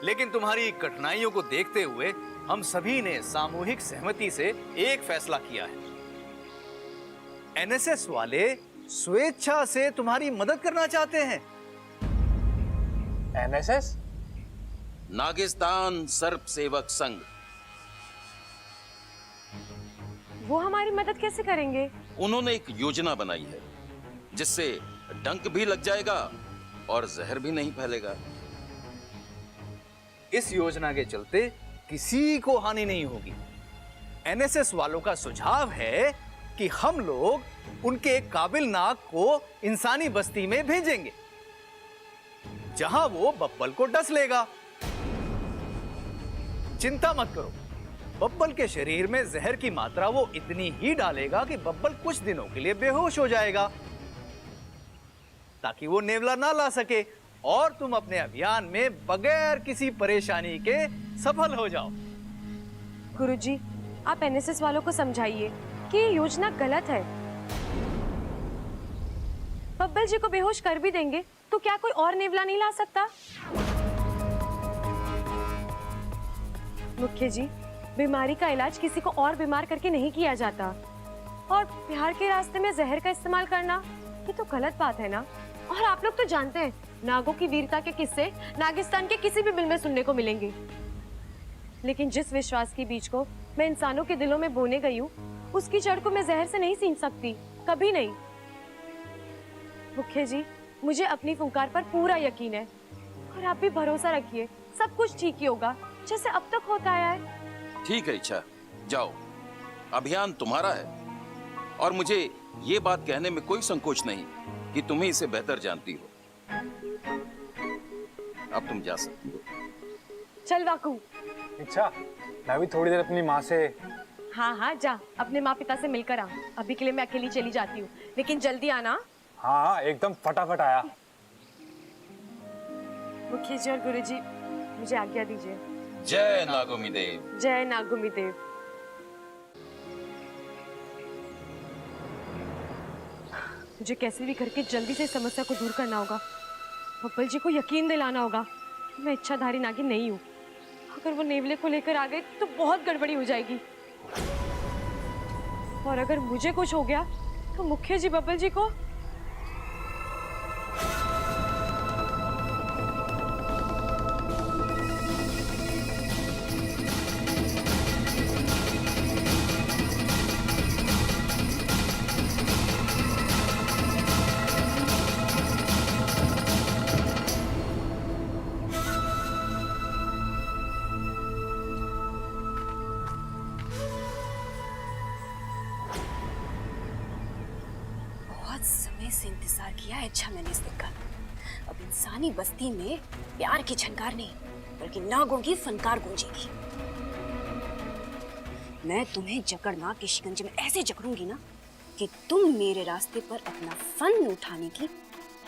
लेकिन तुम्हारी कठिनाइयों को देखते हुए हम सभी ने सामूहिक सहमति से एक फैसला किया है। एनएसएस वाले स्वेच्छा से तुम्हारी मदद करना चाहते हैं। एनएसएस? नागिस्तान सर्प सेवक संघ। वो हमारी मदद कैसे करेंगे? उन्होंने एक योजना बनाई है जिससे डंक भी लग जाएगा और जहर भी नहीं फैलेगा। इस योजना के चलते किसी को हानि नहीं होगी। एनएसएस वालों का सुझाव है कि हम लोग उनके एक काबिल नाग को इंसानी बस्ती में भेजेंगे, जहां वो बब्बल को डस लेगा। चिंता मत करो, बब्बल के शरीर में जहर की मात्रा वो इतनी ही डालेगा कि बब्बल कुछ दिनों के लिए बेहोश हो जाएगा, ताकि वो नेवला ना ला सके और तुम अपने अभियान में बगैर किसी परेशानी के सफल हो जाओ। गुरुजी, आप एनएसएस वालों को समझाइए कि ये योजना गलत है। बब्बल जी को बेहोश कर भी देंगे तो क्या कोई और नेवला नहीं ला सकता? मुख्य जी, बीमारी का इलाज किसी को और बीमार करके नहीं किया जाता, और प्यार के रास्ते में जहर का इस्तेमाल करना ये तो गलत बात है ना। और आप लोग तो जानते हैं, नागों की वीरता के किस्से नागिस्तान के किसी भी बिल में सुनने को मिलेंगे। लेकिन जिस विश्वास की बीज को मैं इंसानों के दिलों में बोने गई हूँ, उसकी जड़ को मैं जहर से नहीं सींच सकती, कभी नहीं। मुख्य जी, मुझे अपनी फुंकार पर पूरा यकीन है, और आप भी भरोसा रखिए, सब कुछ ठीक ही होगा जैसे अब तक होता आया है। ठीक है इच्छा, जाओ, अभियान तुम्हारा है और मुझे ये बात कहने में कोई संकोच नहीं कि तुम ही इसे बेहतर जानती हो। अब तुम जा सकती हो। चल वाकू। अच्छा, मैं भी थोड़ी देर अपनी माँ से। हाँ हाँ, जा अपने माँ पिता से मिलकर आ। अभी के लिए मैं अकेली चली जाती हूँ, लेकिन जल्दी आना। हाँ हाँ, एकदम फटाफट आया। मुखी जी और गुरु जी, मुझे आज्ञा दीजिए। जय नागोमी देव। जय नागोमी देव। मुझे कैसे भी करके जल्दी से समस्या को दूर करना होगा। बब्बल जी को यकीन दिलाना होगा कि मैं इच्छाधारी नागिन नहीं हूँ। अगर वो नेवले को लेकर आ गए तो बहुत गड़बड़ी हो जाएगी, और अगर मुझे कुछ हो गया तो मुखिया जी बब्बल जी को। समय से इंतजार किया है अच्छा मैंने इस दिन का। अब इंसानी बस्ती में प्यार की झनकार नहीं, बल्कि नागों की फनकार गूंजेगी। मैं तुम्हें जकड़ना के शिकंजे में ऐसे जकड़ूंगी ना कि तुम मेरे रास्ते पर अपना फन उठाने की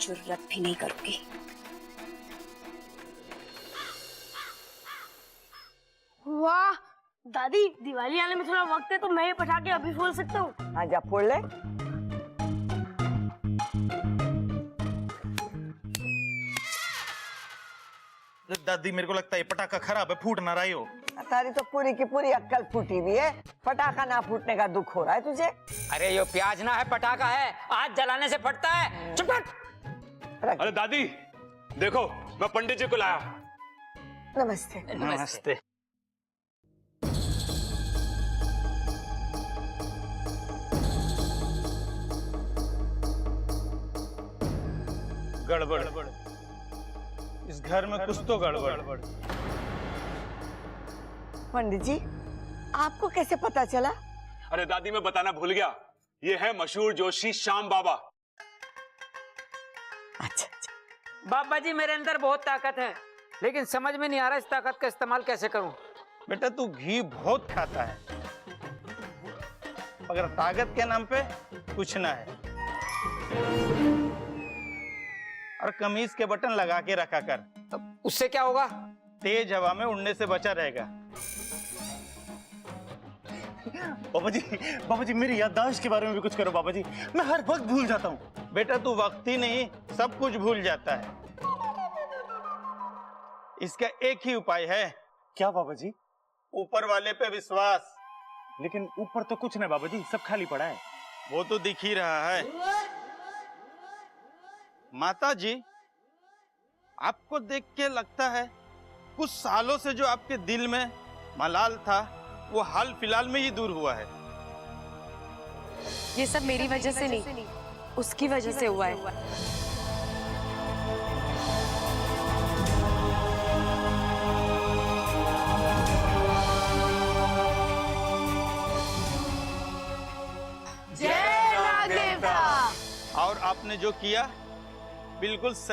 जुर्रत भी नहीं करोगे। वाह दादी, दिवाली आने में थोड़ा वक्त है तो मैं ये पटाखे अभी फोड़ सकता हूँ। हाँ, जा फोड़ ले। दादी, मेरे को लगता है पटाखा खराब है, फूट ना रही हो। तारी तो पूरी की पूरी अक्कल फूटी हुई है, पटाखा ना फूटने का दुख हो रहा है तुझे। अरे ये प्याज ना है, पटाखा है, आज जलाने से फटता है। चुप कर। अरे दादी देखो, मैं पंडित जी को लाया। नमस्ते। नमस्ते। गड़बड़, इस घर में कुछ तो गड़बड़। पंडित जी, आपको कैसे पता चला? अरे दादी मैं बताना भूल गया, ये है मशहूर जोशी श्याम बाबा। अच्छा। बाबा जी, मेरे अंदर बहुत ताकत है, लेकिन समझ में नहीं आ रहा इस ताकत का इस्तेमाल कैसे करूं। बेटा तू घी बहुत खाता है, मगर ताकत के नाम पे कुछ ना है। और कमीज के बटन लगा के रखा कर, उससे क्या होगा? तेज हवा में उड़ने से बचा रहेगा। बाबा जी मेरी याददाश्त के बारे में भी कुछ करो बाबा जी, मैं हर वक्त भूल जाता हूँ। बेटा तू वक्त ही नहीं सब कुछ भूल जाता है। इसका एक ही उपाय है। क्या बाबा जी? ऊपर वाले पे विश्वास। लेकिन ऊपर तो कुछ नहीं बाबा जी, सब खाली पड़ा है। वो तो दिख ही रहा है। माता जी आपको देख के लगता है कुछ सालों से जो आपके दिल में मलाल था वो हाल फिलहाल में ही दूर हुआ है। ये सब मेरी वजह से नहीं, उसकी वजह से हुआ है। जय नाग देवता। और आपने जो किया बिल्कुल सही